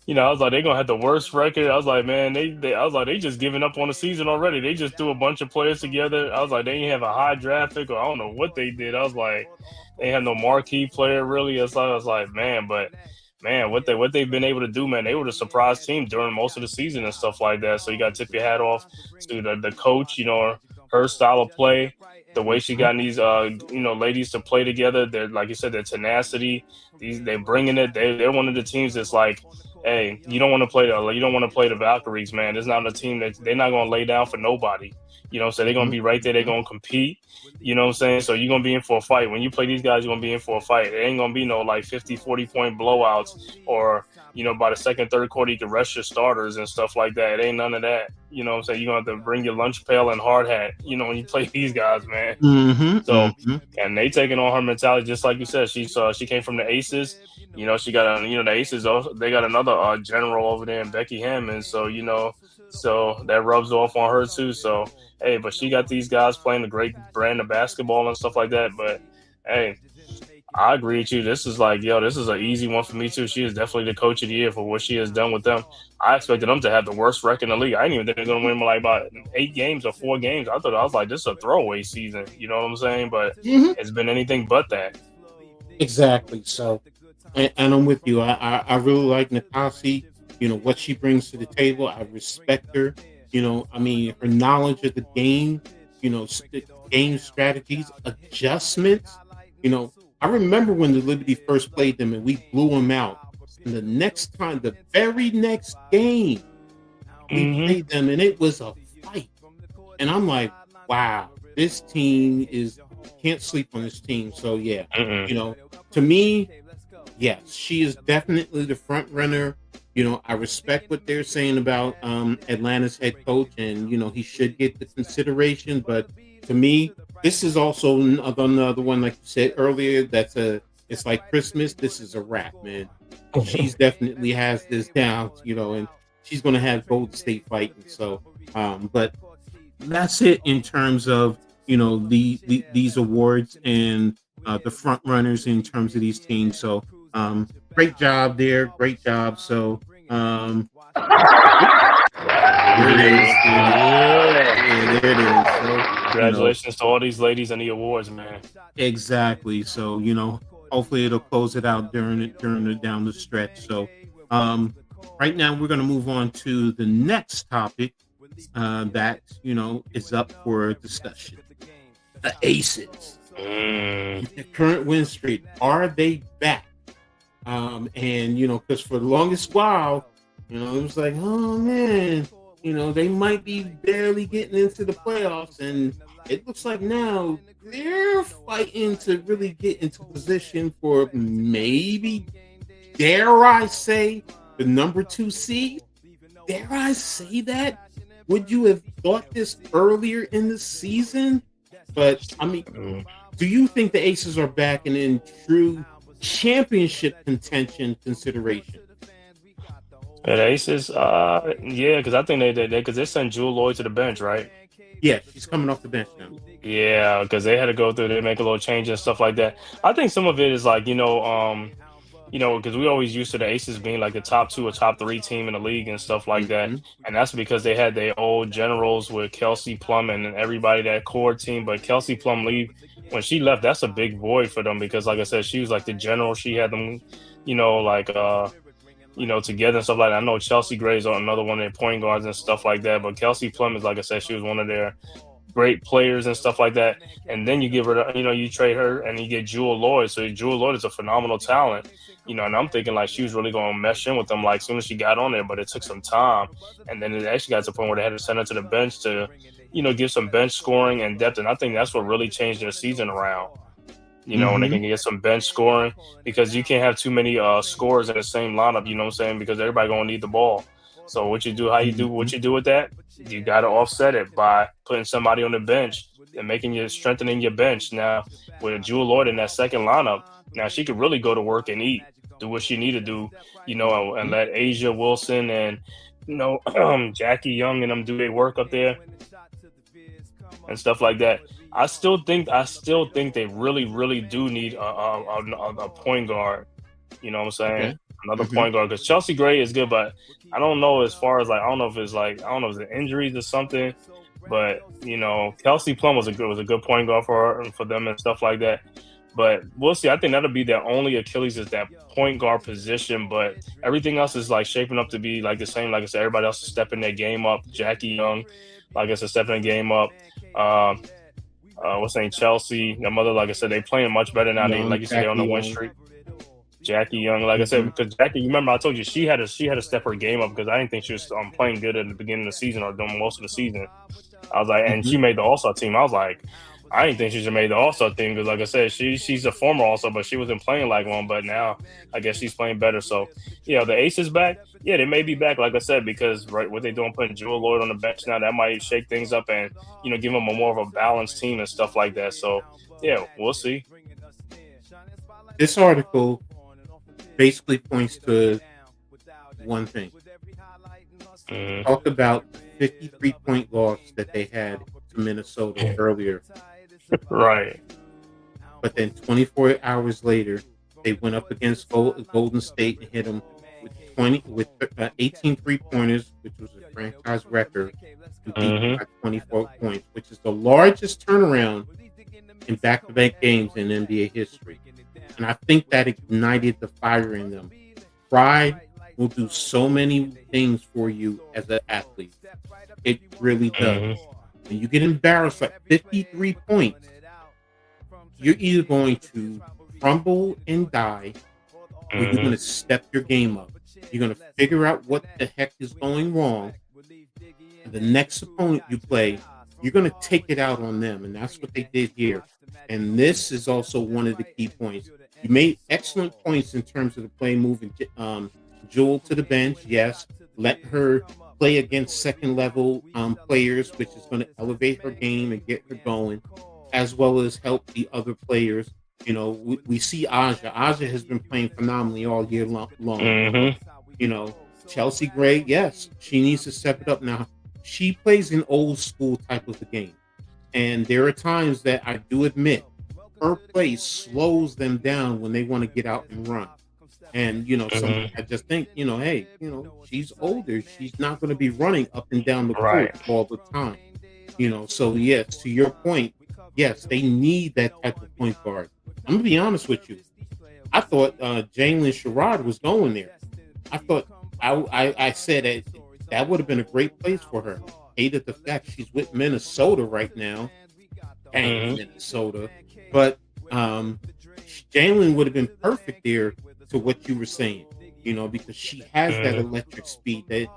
I was like, they're gonna have the worst record. I was like, man, I was like, they just giving up on the season already. They just threw a bunch of players together. I was like, they didn't have a high draft pick, or I don't know what they did. I was like, they had no marquee player really. I was like, man, but man, what they've been able to do, man, they were the surprise team during most of the season and stuff like that. So you got to tip your hat off to the coach, her style of play, the way she got these ladies to play together. They're, like you said, their tenacity. They're bringing it. They're one of the teams that's like, hey, you don't want to play the Valkyries, man. It's not a team that they're not going to lay down for nobody. So they're going to be right there. They're going to compete. You know what I'm saying? So you're going to be in for a fight. When you play these guys, you're going to be in for a fight. It ain't going to be no like 50, 40-point blowouts or, by the second, third quarter, you can rest your starters and stuff like that. It ain't none of that. You know what I'm saying? You're going to have to bring your lunch pail and hard hat, when you play these guys, man. And they taking on her mentality, just like you said. She came from the Aces. She got, the Aces, they got another general over there in Becky Hammond. So, so that rubs off on her too. So, hey, but she got these guys playing a great brand of basketball and stuff like that. But, hey, I agree with you. This is this is an easy one for me too. She is definitely the coach of the year for what she has done with them. I expected them to have the worst record in the league. I didn't even think they were going to win like about 8 games or 4 games. I was like, this is a throwaway season. You know what I'm saying? But it's been anything but that. Exactly. So, and I'm with you. I really like Nakasi. What she brings to the table. I respect her. Her knowledge of the game. Game strategies, adjustments. I remember when the Liberty first played them and we blew them out. And the very next game, we played them and it was a fight. And I'm like, wow, this team can't sleep on this team. So yeah, to me, yes, she is definitely the front runner. I respect what they're saying about Atlanta's head coach, and he should get the consideration. But to me, this is also another one, like you said earlier. It's like Christmas. This is a wrap, man. She's definitely has this down, and she's going to have Golden State fighting. So, but that's it in terms of these awards and the front runners in terms of these teams. So, great job there. Great job. So, there it is. Yeah, there it is. So, congratulations to all these ladies and the awards, man. Exactly. So, hopefully it'll close it out during down the stretch. So, right now we're going to move on to the next topic that is up for discussion. The Aces. The current win streak. Are they back? And because for the longest while, it was like, oh man, they might be barely getting into the playoffs, and it looks like now they're fighting to really get into position for maybe, dare I say, the number 2 seed. Dare I say that? Would you have thought this earlier in the season? But do you think the Aces are back and in true championship contention consideration? The Aces, yeah, because I think they sent Jewel Lloyd to the bench, right? Yeah, she's coming off the bench now. Yeah, because they had to go through, they make a little change and stuff like that. I think some of it is like, because we always used to the Aces being like the top 2 or top 3 team in the league and stuff like that. And that's because they had their old generals with Kelsey Plum and everybody, that core team. But Kelsey Plum when she left, that's a big void for them because, like I said, she was like the general. She had them, together and stuff like that. I know Chelsea Gray's another one of their point guards and stuff like that. But Kelsey Plum is, like I said, she was one of their great players and stuff like that. And then you give her, you trade her and you get Jewel Lloyd. So Jewel Lloyd is a phenomenal talent, and I'm thinking like she was really going to mesh in with them like as soon as she got on there, but it took some time. And then it actually got to the point where they had to send her to the bench to, give some bench scoring and depth. And I think that's what really changed their season around. When they can get some bench scoring, because you can't have too many scorers in the same lineup, you know what I'm saying? Because everybody going to need the ball. So what you do with that, you got to offset it by putting somebody on the bench and strengthening your bench. Now, with Jewel Lloyd in that second lineup, now she could really go to work and eat, do what she need to do, and let Asia Wilson and, Jackie Young and them do their work up there and stuff like that. I still think they really, really do need a point guard. You know what I'm saying? another Mhm. point guard, because Chelsea Gray is good, but I don't know as far as like I don't know if it's like I don't know if it's injuries or something. But Kelsey Plum was a good point guard for her and for them and stuff like that. But we'll see. I think that'll be their only Achilles is that point guard position. But everything else is like shaping up to be like the same. Like I said, everybody else is stepping their game up. Jackie Young, like I said, stepping their game up. Um, what's saying Chelsea, their mother, like I said, they playing much better now. They Young, like you said, they're on Jackie a win Young. streak. Jackie Young, like I said, Mhm. because Jackie, you remember I told you she had to step her game up because I didn't think she was playing good at the beginning of the season or during most of the season. I was like, and Mhm. she made the All Star team. I was like, I didn't think she should have made the All Star team because, like I said, she's a former All Star, but she wasn't playing like one. But now I guess she's playing better. So yeah, the Ace is back. Yeah, they may be back, like I said, because right what they're doing, putting Jewel Lloyd on the bench now, that might shake things up and give them a more of a balanced team and stuff like that. So yeah, we'll see. This article basically points to one thing. Mhm. Talk about the 53-point loss that they had to Minnesota earlier, Right. but then 24 hours later, they went up against Golden State and hit them with 18 3-pointers, which was a franchise record, and beat them Hmm. by 24 points, which is the largest turnaround in back-to-back games in NBA history. And I think that ignited the fire in them. Pride will do so many things for you as an athlete. It really does. Hmm. When you get embarrassed at 53 points, you're either going to crumble and die, or you're going Hmm. to step your game up. You're going to figure out what the heck is going wrong. And the next opponent you play, you're going to take it out on them. And that's what they did here. And this is also one of the key points. You made excellent points in terms of the play moving Jewel to the bench. Yes. Let her play against second level players, which is going to elevate her game and get her going, as well as help the other players. We see Aja. Aja has been playing phenomenally all year long. Hmm. You know, Chelsea Gray, yes, she needs to step it up now. She plays an old school type of the game. And there are times that I do admit her play slows them down when they want to get out and run. And, some Hmm. I just think, hey, she's older. She's not going to be running up and down the court Right. all the time. So yes, to your point, yes, they need that type of point guard. I'm gonna be honest with you. I thought Jalen Sherrod was going there. I thought I said that would have been a great place for her. Hated the fact she's with Minnesota right now. Dang, Hmm. Minnesota. But Jalen would have been perfect there to what you were saying, because she has that Hmm. electric speed that,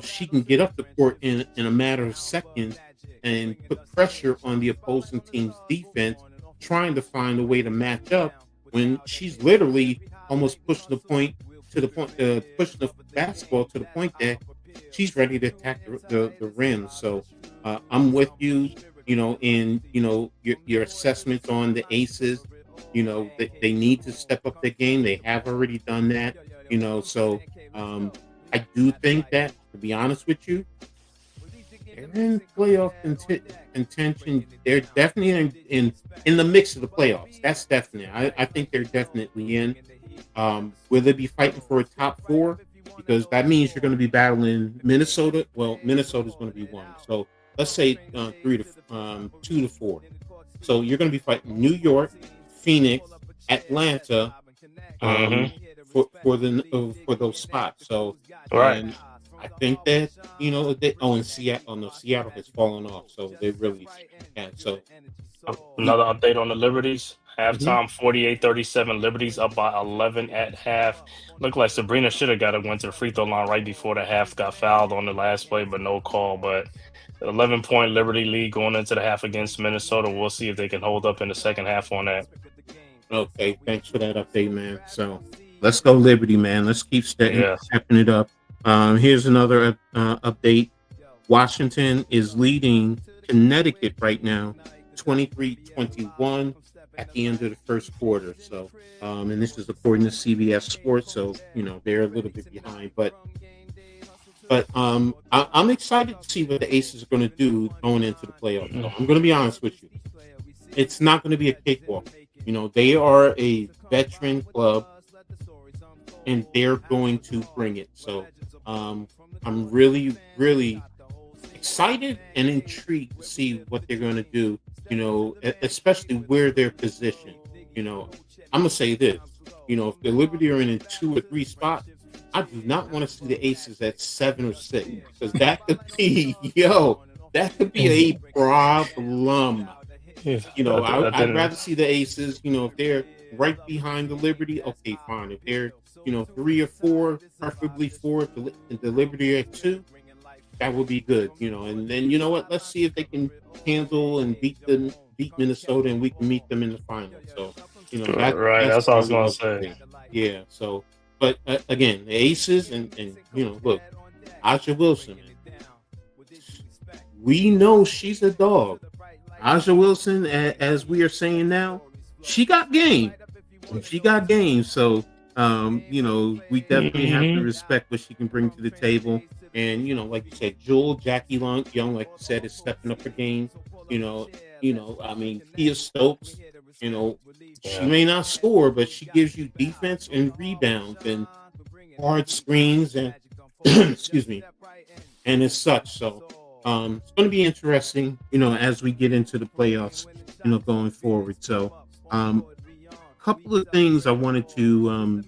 she can get up the court in a matter of seconds and put pressure on the opposing team's defense, trying to find a way to match up when she's literally almost pushing pushing the basketball to the point that she's ready to attack the rim. So I'm with you, in your assessments on the Aces. They need to step up their game. They have already done that. So I do think that, to be honest with you, they're in playoff contention. They're definitely in the mix of the playoffs. That's definite. I think they're definitely in. Will they be fighting for a top four? Because that means you're going to be battling Minnesota. Well, Minnesota's going to be one. So let's say 2 to 4. So you're going to be fighting New York, Phoenix, Atlanta, Hmm. um, for those spots. So, Right. and I think that and Seattle. Oh no, Seattle has fallen off. So they really can. So Another update on the Liberties. mhm. Halftime 48-37. Liberties up by 11 at half. Looked like Sabrina should have went to the free throw line right before the half, got fouled on the last play, but no call. But 11-point Liberty lead going into the half against Minnesota. We'll see if they can hold up in the second half on that. Okay, thanks for that update, man. So let's go Liberty, man. Let's keep Yes. stepping it up. Here's another update. Washington is leading Connecticut right now, 23-21 at the end of the first quarter. So, and this is according to CBS Sports. So, they're a little bit behind, but I'm excited to see what the Aces are going to do going into the playoffs. So I'm going to be honest with you. It's not going to be a cakewalk. They are a veteran club. and they're going to bring it. So I'm really, really excited and intrigued to see what they're going to do. Especially where they're positioned. I'm gonna say this. If the Liberty are in a 2 or 3 spot, I do not want to see the Aces at 7 or 6 because that could be that could be a problem. Yeah, I'd rather see the Aces. If they're right behind the Liberty, okay, fine. If they're 3 or 4, preferably 4, if the Liberty are at 2, that would be good. And then you know what? Let's see if they can handle and beat Minnesota, and we can meet them in the finals. So right. That's what I was gonna say. Yeah. So, but again, the Aces and look, Aja Wilson. We know she's a dog. Aja Wilson, as we are saying now, she got game. She got game. So, we definitely have to respect what she can bring to the table. And like you said, Jackie Young, like you said, is stepping up her game. I mean, Tia Stokes. She may not score, but she gives you defense and rebounds and hard screens and excuse me, and as such. So it's going to be interesting, as we get into the playoffs, going forward. So a couple of things I wanted to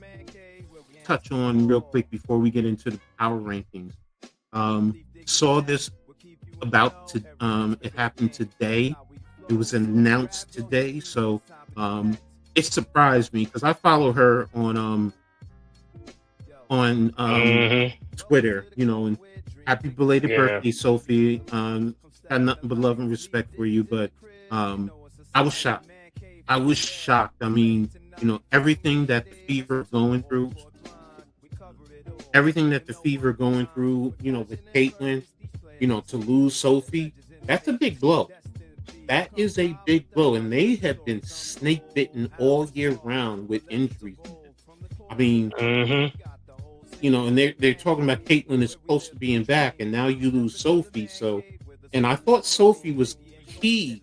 touch on real quick before we get into the power rankings. Saw this it happened today. It was announced today, so it surprised me because I follow her on Twitter, and happy belated birthday, Sophie. Had nothing but love and respect for you, but I was shocked. I mean, everything that the Fever going through, with Caitlin, to lose Sophie, that's a big blow. That is a big blow, and they have been snake bitten all year round with injuries. I mean, and they're talking about Caitlin is close to being back, and now you lose Sophie. So, and I thought Sophie was key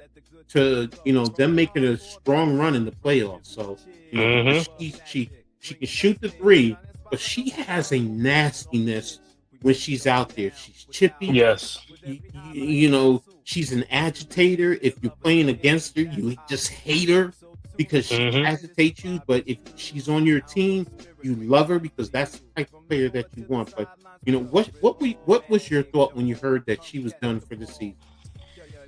to them making a strong run in the playoffs. So, she can shoot the three, but she has a nastiness when she's out there. She's chippy. Yes. She's an agitator. If you're playing against her, you just hate her because she agitates you. But if she's on your team, you love her because that's the type of player that you want. But what was your thought when you heard that she was done for the season?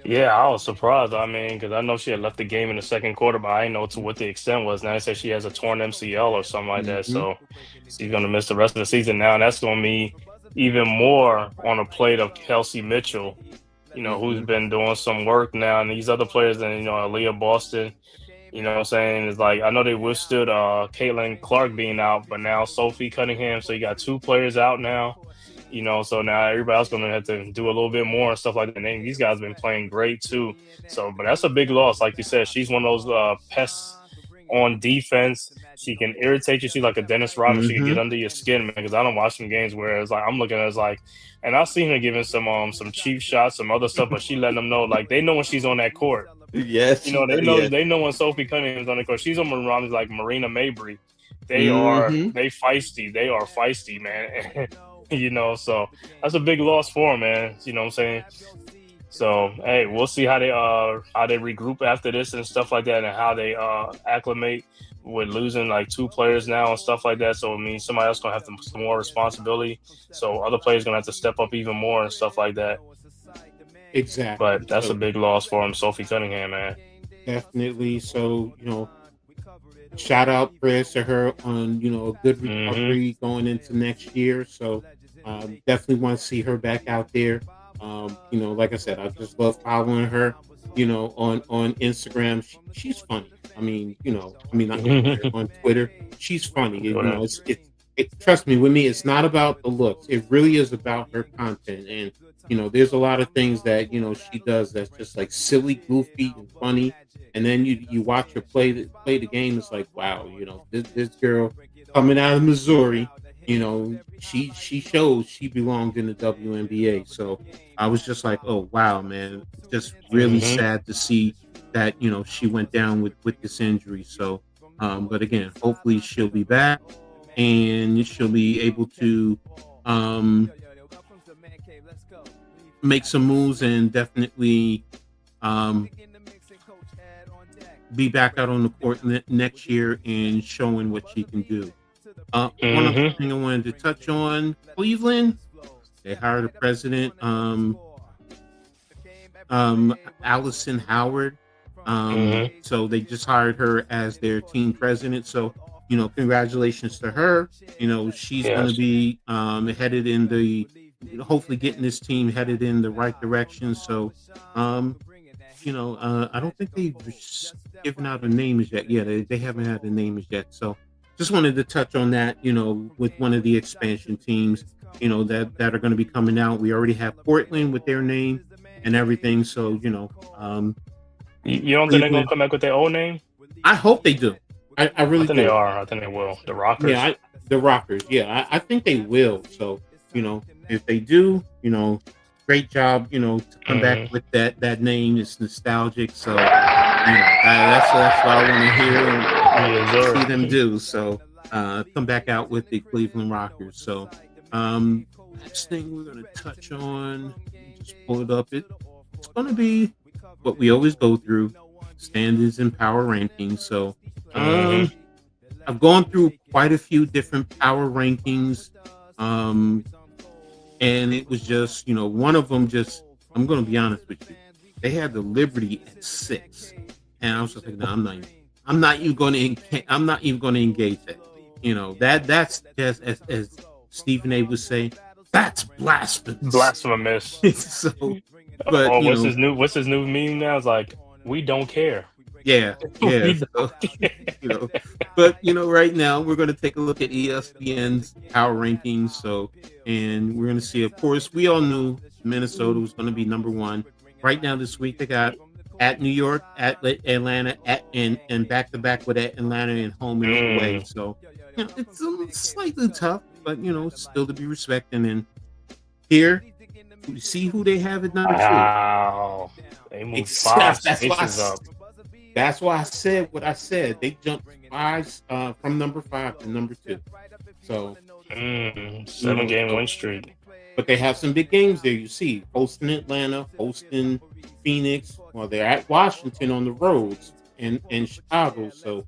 Yeah, I was surprised. I mean, because I know she had left the game in the second quarter, but I didn't know to what the extent was. Now they said she has a torn MCL or something like that, so she's going to miss the rest of the season. Now, and that's going to be even more on a plate of Kelsey Mitchell, who's been doing some work now, and these other players, and Aaliyah Boston. What I'm saying is, like, I know they withstood Caitlin Clark being out, but now Sophie Cunningham, so you got 2 players out now. So now everybody else going to have to do a little bit more and stuff like that. And these guys have been playing great too. So, but that's a big loss. Like you said, she's one of those pests on defense. She can irritate you. She's like a Dennis Rodman. She can get under your skin, man, because I don't watch some games where it's like I'm looking at it as like, and I've seen her giving some cheap shots, some other stuff, but she letting them know, like, they know when she's on that court. Yes. They know when Sophie Cunningham's on the court. She's on Rams like Marina Mabry. They feisty. They are feisty, man. So that's a big loss for them, man. You know what I'm saying? So, hey, we'll see how they regroup after this and stuff like that, and how they acclimate with losing like 2 players now and stuff like that. So, I mean, somebody else gonna have some more responsibility. So, other players gonna have to step up even more and stuff like that. Exactly. But that's a big loss for him, Sophie Cunningham, man. Definitely. So, shout out, prayers to her on a good recovery going into next year. So, definitely want to see her back out there. Like I said, I just love following her, on Instagram. She's funny. I mean, on Twitter, she's funny. Trust me, with me, it's not about the looks. It really is about her content. And, there's a lot of things that, she does that's just like silly, goofy, and funny. And then you watch her play the game. It's like, wow, this girl coming out of Missouri, she shows she belonged in the WNBA. So I was just like, oh wow, man, just really sad to see that she went down with this injury. So, but again, hopefully she'll be back. and she'll be able to um, make some moves and definitely um, be back out on the court next year and showing what she can do. One other Mm-hmm. thing I wanted to touch on: Cleveland. They hired a president, Allison Howard. Mm-hmm. So they just hired her as their team president. So congratulations to her. She's going to Yes. be headed in the hopefully getting this team headed in the right direction. So um, I don't think they've given out the names yet. Yeah, they haven't had the names yet. So just wanted to touch on that, with one of the expansion teams, that are going to be coming out. We already have Portland with their name and everything. So, You don't think they're gonna Cleveland, come back with their old name? I hope they do. I I really think they do. are. I think they will. The Yeah, Rockers. the Rockers. Yeah, I think they will. So, if they do, great job, to come back Mm-hmm. with that name. It's nostalgic. So, that's what I want to hear Yes, and see sir. them do. So, come back out with the Cleveland Rockers. So, um, next thing we're going to touch on, let me just pull it up. It's going to be what we always go through: standards and power rankings. So, Mm-hmm. um, I've gone through quite a few different power rankings. Um, and it was just, one of them just, I'm going to be honest with you. They had the Liberty at 6. And I was just like, no, I'm not even going to, I'm not even going to engage that. That's just, as Stephen A would say, that's blasphemous. Blasphemous. So, but, Oh, what's his new meme now? It's like, we don't care. yeah, yeah. We So, don't care. you know, but right now we're going to take a look at ESPN's power rankings. So, and we're going to see. Of course, we all knew Minnesota was going to be number one. Right now, this week they got at New York, at Atlanta, and back to back with Atlanta and home and away. Mm. So, it's slightly tough, but still to be respected. And here, you see who they have at number 2. Wow. They moved five spaces up. That's why I said what I said. They jumped 5 from number 5 to number 2. So 7-game so, win streak. but they have some big games there. You see, hosting Atlanta, hosting Phoenix. Well, they're at Washington on the roads and Chicago. So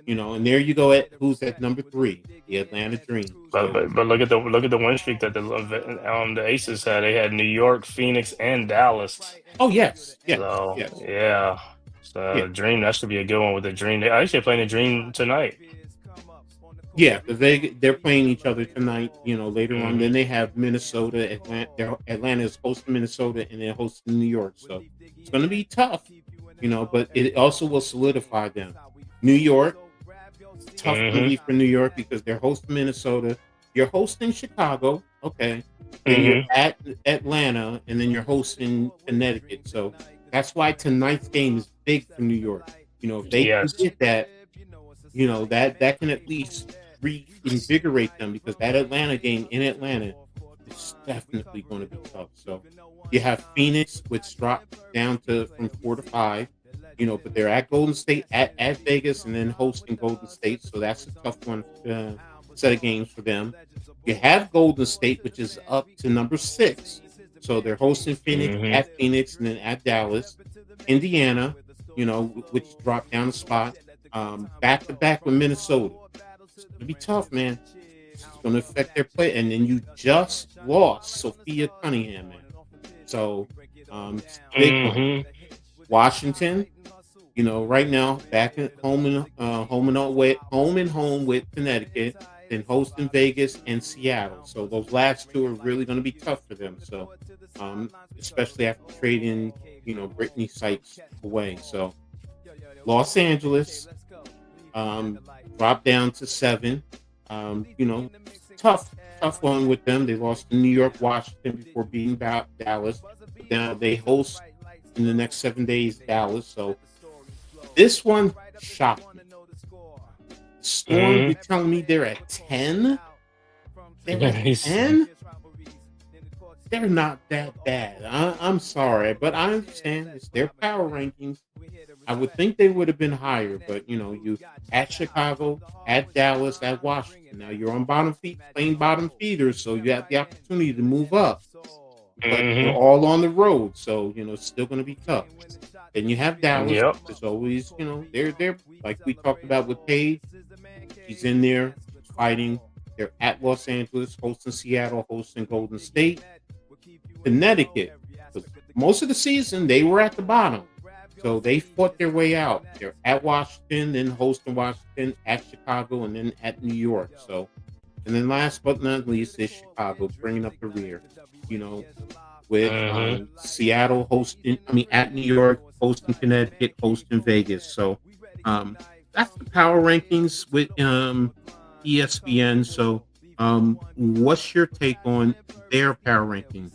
and there you go at who's at number 3, the Atlanta Dream. But So, but look at the win streak that the Aces had. They had New York, Phoenix, and Dallas. oh yes, yes, So yes, yeah. yeah. So Dream, that should be a good one with the Dream. They actually playing the Dream tonight. Yeah, they're playing each other tonight. Later on. Mm-hmm. Then they have Minnesota. Atlanta is hosting Minnesota, and they're hosting New York. So it's going to be tough. But it also will solidify them. New York, tough Mm-hmm. relief for New York because they're hosting Minnesota. You're hosting Chicago, okay. Then you're Mm-hmm. at Atlanta, and then you're hosting Connecticut. So that's why tonight's game is big for New York. If they can Yes. get that, that can at least reinvigorate them because that Atlanta game in Atlanta is definitely going to be tough. So you have Phoenix, which dropped down from 4 to 5. But they're at Golden State, at Vegas, and then hosting Golden State. So that's a tough one, set of games for them. You have Golden State, which is up to number 6. So they're hosting Phoenix, Mm-hmm. at Phoenix, and then at Dallas. Indiana, which dropped down a spot. Back to back with Minnesota. It's going to be tough, man. It's going to affect their play. And then you just lost Sophia Cunningham, man. So, it's a big one. Mm-hmm. Washington, right now back at home and home with Connecticut, then hosting Vegas and Seattle. So those last 2 are really going to be tough for them. So, especially after trading, Brittany Sykes away. So Los Angeles, dropped down to 7. Tough one with them. They lost to New York, Washington before beating Dallas. But now they host in the next 7 days Dallas. So this one shocked me. Storm, Mm-hmm. you're telling me they're at 10? They're at He's- 10? They're not that bad. I'm sorry, but I understand it's their power rankings. I would think they would have been higher, but you at Chicago, at Dallas, at Washington. Now you're on bottom feet, playing bottom feeders, so you have the opportunity to move up. But they're Mm-hmm. all on the road, so it's still going to be tough. Then you have Dallas. Yep. There's always, they're like we talked about with Paige. She's in there fighting. They're at Los Angeles, hosting Seattle, hosting Golden State, Connecticut. Most of the season, they were at the bottom. So they fought their way out. They're at Washington, then hosting Washington, at Chicago, and then at New York. So, and then last but not least is Chicago, bringing up the rear. With Seattle at New York, hosting Connecticut, hosting Vegas. So that's the power rankings with ESPN. So what's your take on their power rankings?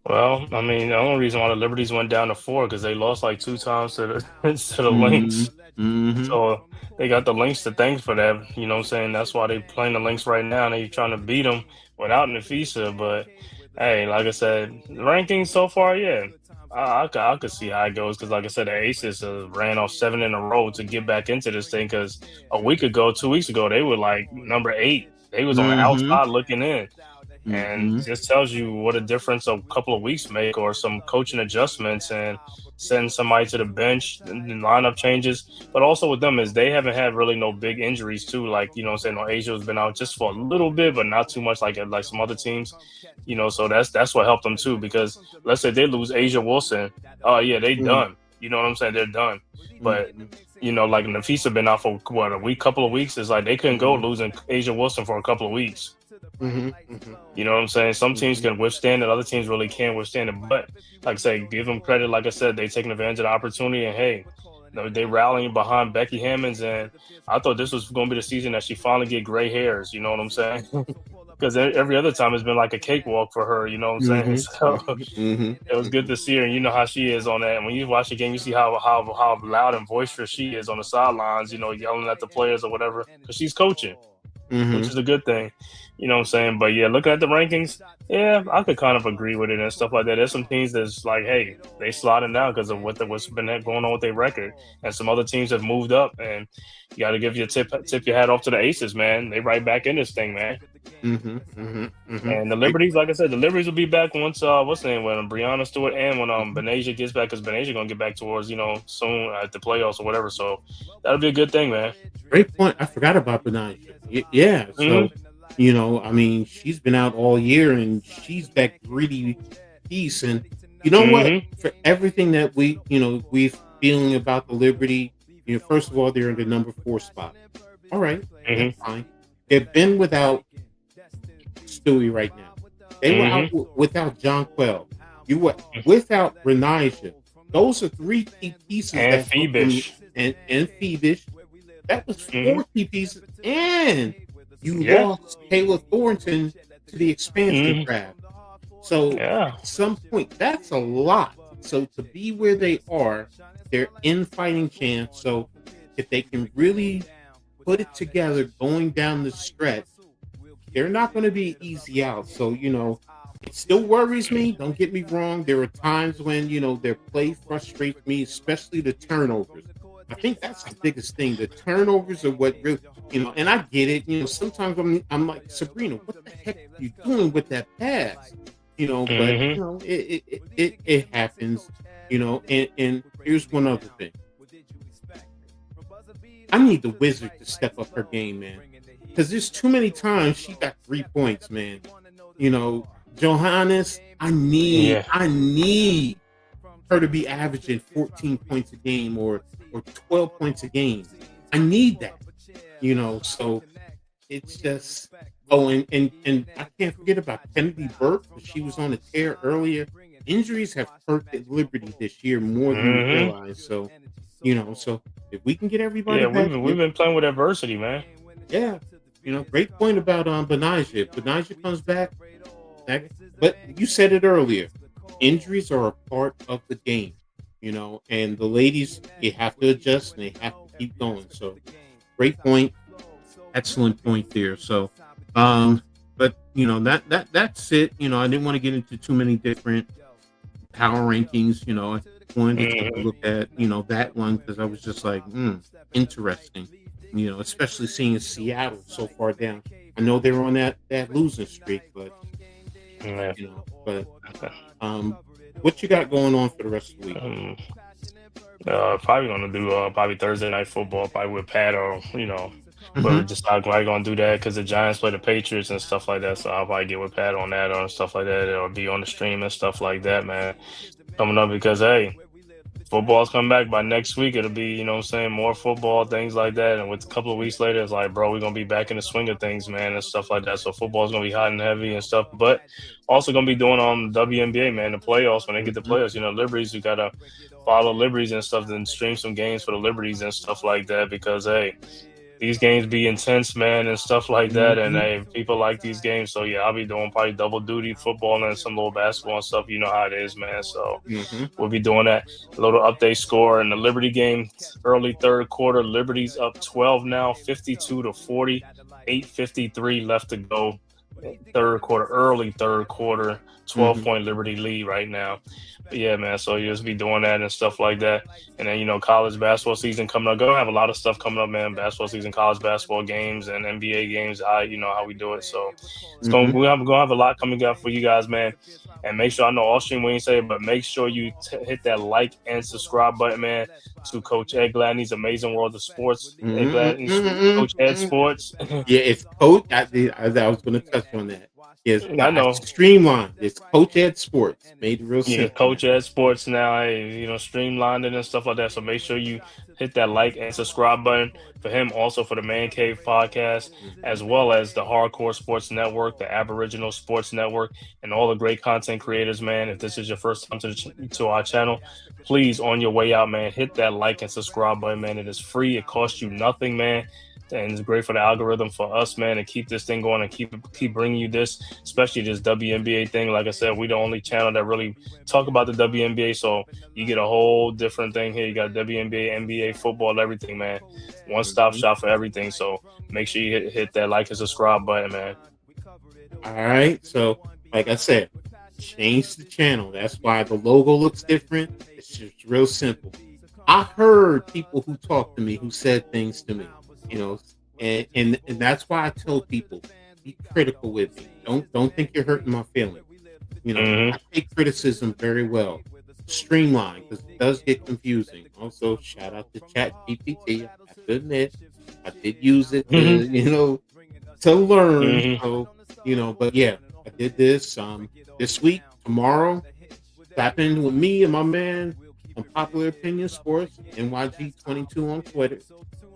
Well, I mean, the only reason why the Liberties went down to 4 because they lost like 2 times to the Lynx. Mm-hmm. So they got the Lynx to thank for that. You know what I'm saying? That's why they playing the Lynx right now. They're trying to beat them without Nafisa. But hey, like I said, the rankings so far, yeah, I could see how it goes because, like I said, the Aces ran off 7 in a row to get back into this thing because a week ago, 2 weeks ago, they were like number 8. They was on the outside looking in. And just tells you what a difference a couple of weeks make, or some coaching adjustments and sending somebody to the bench and lineup changes. But also with them is they haven't had really no big injuries too. Like, Asia has been out just for a little bit, but not too much like some other teams. So that's what helped them too. Because let's say they lose Asia Wilson, oh yeah, they done. You know what I'm saying? They're done. But like Nafisa been out for a couple of weeks. It's like they couldn't go losing Asia Wilson for a couple of weeks. You know what I'm saying? Some teams can withstand it, other teams really can't withstand it. But like I say, give them credit. Like I said, they taking advantage of the opportunity, and hey, they rallying behind Becky Hammonds. And I thought this was going to be the season that she finally get gray hairs. You know what I'm saying? Because every other time it's been like a cakewalk for her. You know what I'm saying? So it was good to see her. And you know how she is on that. And when you watch the game, you see how loud and boisterous she is on the sidelines. Yelling at the players or whatever, because she's coaching. Which is a good thing. You know what I'm saying? But yeah, looking at the rankings, yeah, I could kind of agree with it and stuff like that. There's some teams that's like, hey, they sliding down because of what's been going on with their record. And some other teams have moved up, and you got to give your tip your hat off to the Aces, man. They right back in this thing, man. And the Liberties, like I said, the Liberties will be back once what's the name, when Brianna Stewart and when Benasia gets back, because Benasia gonna get back towards soon at the playoffs or whatever. So that'll be a good thing, man. Great point. I forgot about Benasia. Yeah. So she's been out all year and she's that gritty piece. And you know what? For everything that we're feeling about the Liberty, first of all, they're in the number 4 spot. All right, that's fine. They've been without Stewie right now. They were out without John Quell. You were without Renija. Those are 3 key pieces. And Phoebish. And Phoebish. That was 4 key pieces. And you lost Taylor Thornton to the expansion draft. So at some point, that's a lot. So to be where they are, they're in fighting chance. So if they can really put it together going down the stretch, they're not going to be easy out. So, it still worries me. Don't get me wrong. There are times when, their play frustrates me, especially the turnovers. I think that's the biggest thing. The turnovers are what really, and I get it. Sometimes I'm like, Sabrina, what the heck are you doing with that pass? But it happens. And here's one other thing. I need the Wizard to step up her game, man, because there's too many times she got 3 points, man. Johannes, I need her to be averaging 14 points a game or 12 points a game. I need that, so it's just, and I can't forget about Kennedy Burke. She was on a tear earlier. Injuries have hurt at Liberty this year more than we realize. So, so if we can get everybody back, we've been playing with adversity, man. Yeah. Great point about Benasia. If Benasia comes back, but you said it earlier, injuries are a part of the game, and the ladies, they have to adjust and they have to keep going. So great point. Excellent point there. So, but that's it. I didn't want to get into too many different power rankings. wanted to take a look at, that one because I was just like, interesting. Especially seeing Seattle so far down. I know they're on that losing streak, but Yeah. but what you got going on for the rest of the week? Probably gonna do probably Thursday night football, probably with Pat or Mhm. whoever decide probably gonna do that because the Giants play the Patriots and stuff like that. So I'll probably get with Pat on that or stuff like that, or be on the stream and stuff like that, man. Coming up because hey, football's coming back by next week. It'll be, what I'm saying, more football, things like that. And with a couple of weeks later, it's like, bro, we're gonna be back in the swing of things, man, and stuff like that. So football's gonna be hot and heavy and stuff. But also gonna be doing WNBA, man, the playoffs when they get the Mhm. playoffs. Liberties, you gotta follow Liberties and stuff, then stream some games for the Liberties and stuff like that because hey, these games be intense, man, and stuff like that. And Mhm. hey, people like these games. So yeah, I'll be doing probably double duty football and some little basketball and stuff. You know how it is, man. So Mhm. we'll be doing that. A little update score in the Liberty game, early third quarter. Liberty's up 12 now, 52-40, 8:53 left to go. Third quarter, early third quarter, 12 Mhm. point Liberty lead right now. But yeah, man. So you just be doing that and stuff like that. And then, college basketball season coming up. Gonna have a lot of stuff coming up, man. Basketball season, college basketball games, and NBA games. How we do it. So it's going. Mhm. We're gonna have a lot coming up for you guys, man. And make sure I know all stream we ain't say it, but make sure you hit that like and subscribe button, man, to Coach Ed Gladney's Amazing World of Sports. Ed Mhm. Gladney's Mhm. Coach Ed Mhm. Sports. Yeah, it's Coach. I was going to touch on that. Yes, I I know. streamlined. It's Coach Ed Sports. Made it real Yeah, simple now. Coach Ed Sports now, streamlined it and stuff like that. So make sure you hit that like and subscribe button for him, also for the Man Cave podcast, Mhm. as well as the Hardcore Sports Network, the Aboriginal Sports Network, and all the great content creators, man. If this is your first time to our channel, please, on your way out, man, hit that like and subscribe button, man. It is free. It costs you nothing, man. And it's great for the algorithm for us, man, to keep this thing going and keep bringing you this, especially this WNBA thing. Like I said, we the only channel that really talk about the WNBA, so you get a whole different thing here. You got WNBA, NBA, football, everything, man. One stop Mhm. shop for everything. So make sure you hit that like and subscribe button, man. All right. So, like I said, change the channel. That's why the logo looks different. It's just real simple. I heard people who talked to me who said things to me, you know, and that's why I tell people be critical with me. Don't think you're hurting my feelings. I Mm-hmm. take criticism very well. Streamline because it does get confusing. Also, shout out to Chat GPT. I have to admit, I did use it to, Mm-hmm. to learn. Mm-hmm. So, but yeah, I did this week, tomorrow, happened with me and my man on Popular Opinion Sports, NYG22 on Twitter.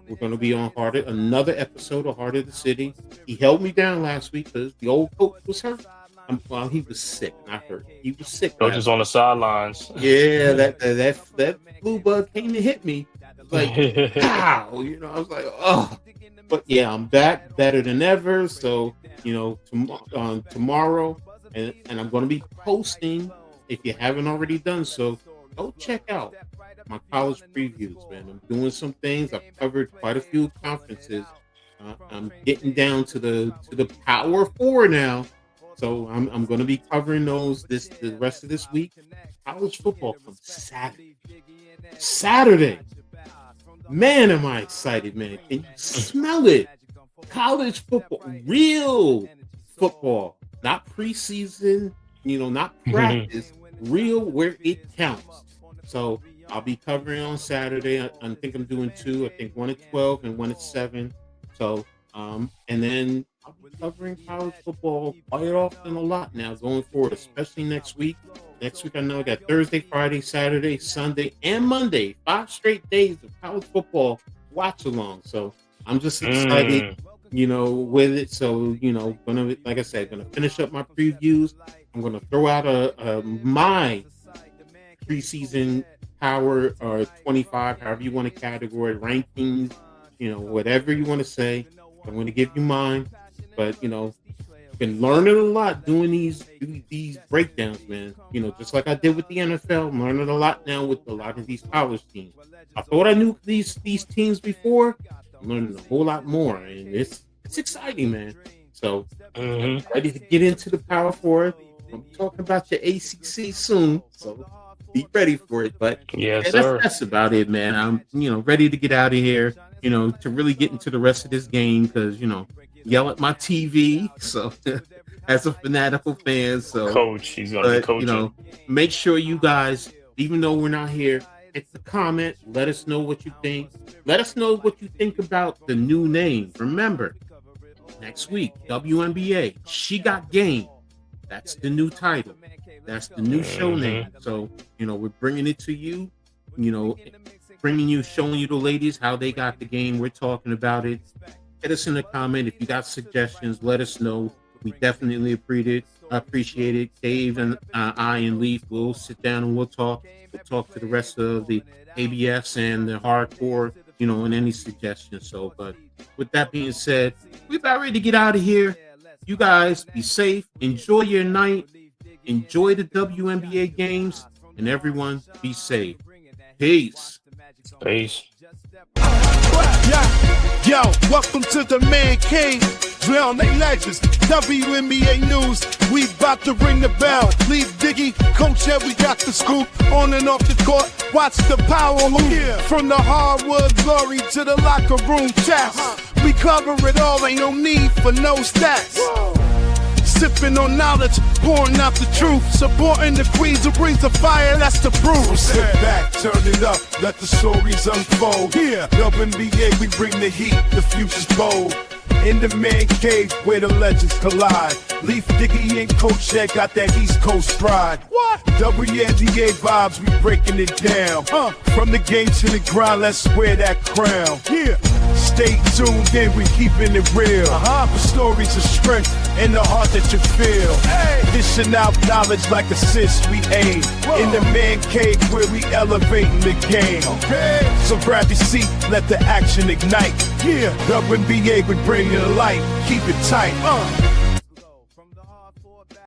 We're going to be on another episode of Heart of the City. He held me down last week because the old coach was hurt. Well, he was sick, not hurt. He was sick last Coaches on the week. sidelines. Yeah, that flu bug came to hit me. Like, pow! I was like, oh. But yeah, I'm back better than ever. So, tomorrow, and I'm going to be posting. If you haven't already done so, go check out my college previews, man. I'm doing some things. I've covered quite a few conferences. I'm getting down to the Power Four now, so I'm going to be covering those the rest of this week. College football comes Saturday. Saturday, man, am I excited, man? Can you smell it? College football, real football, not preseason, not practice, real where it counts. So I'll be covering on Saturday. I think I'm doing two. I think one at 12 and one at 7. So and then I'll be covering college football quite often a lot now going forward, especially next week. Next week I know I got Thursday, Friday, Saturday, Sunday, and Monday. 5 straight days of college football watch along. So I'm just excited, Mm. with it. So, gonna, like I said, gonna finish up my previews. I'm gonna throw out my preseason power or 25, however you want to category rankings, whatever you want to say. I'm going to give you mine, but been learning a lot doing these breakdowns, man. Just like I did with the NFL, I'm learning a lot now with a lot of these college teams. I thought I knew these teams before. I'm learning a whole lot more, and it's exciting, man. So Mhm. ready to get into the Power Four. I'm talking about your ACC soon, so be ready for it. But Yes, yeah, sir. that's about it, man. I'm ready to get out of here. To really get into the rest of this game because yell at my TV. So as a fanatical fan, so Coach, he's gonna be but coaching. make sure you guys, even though we're not here, hit the comment. Let us know what you think. Let us know what you think about the new name. Remember, next week, WNBA, She Got Game. That's the new title. That's the new show name. So, we're bringing it to you, showing you the ladies how they got the game. We're talking about it. Hit us in the comment. If you got suggestions, let us know. We definitely appreciate it. Dave and I and Leaf will sit down and we'll talk. We'll talk to the rest of the ABFs and the hardcore, and any suggestions. So, but with that being said, we're about ready to get out of here. You guys be safe. Enjoy your night. Enjoy the WNBA games. And everyone be safe. Peace. Peace. Yo, welcome to the Man Cave. Drown they legends, WNBA news. We about to ring the bell. Leave Diggy, Coach, yeah, we got the scoop. On and off the court, watch the power move. From the hardwood glory to the locker room chats. We cover it all, ain't no need for no stats. Sipping on knowledge, pouring out the truth. Supporting the queens who brings the fire, that's the proof. So sit back, turn it up, let the stories unfold. Here, WNBA, we bring the heat, the future's bold. In the Man Cave where the legends collide. Leaf, Diggy, and Coach Ed got that East Coast pride. What? WNBA vibes, we breaking it down. From the game to the grind, let's wear that crown. Yeah. Stay tuned in, we keeping it real. The stories of strength and the heart that you feel. Dishing out knowledge like assists we aim. In the Man Cave where we elevating the game. So grab your seat, let the action ignite. Yeah, WNBA, we bring it to light. Keep it tight.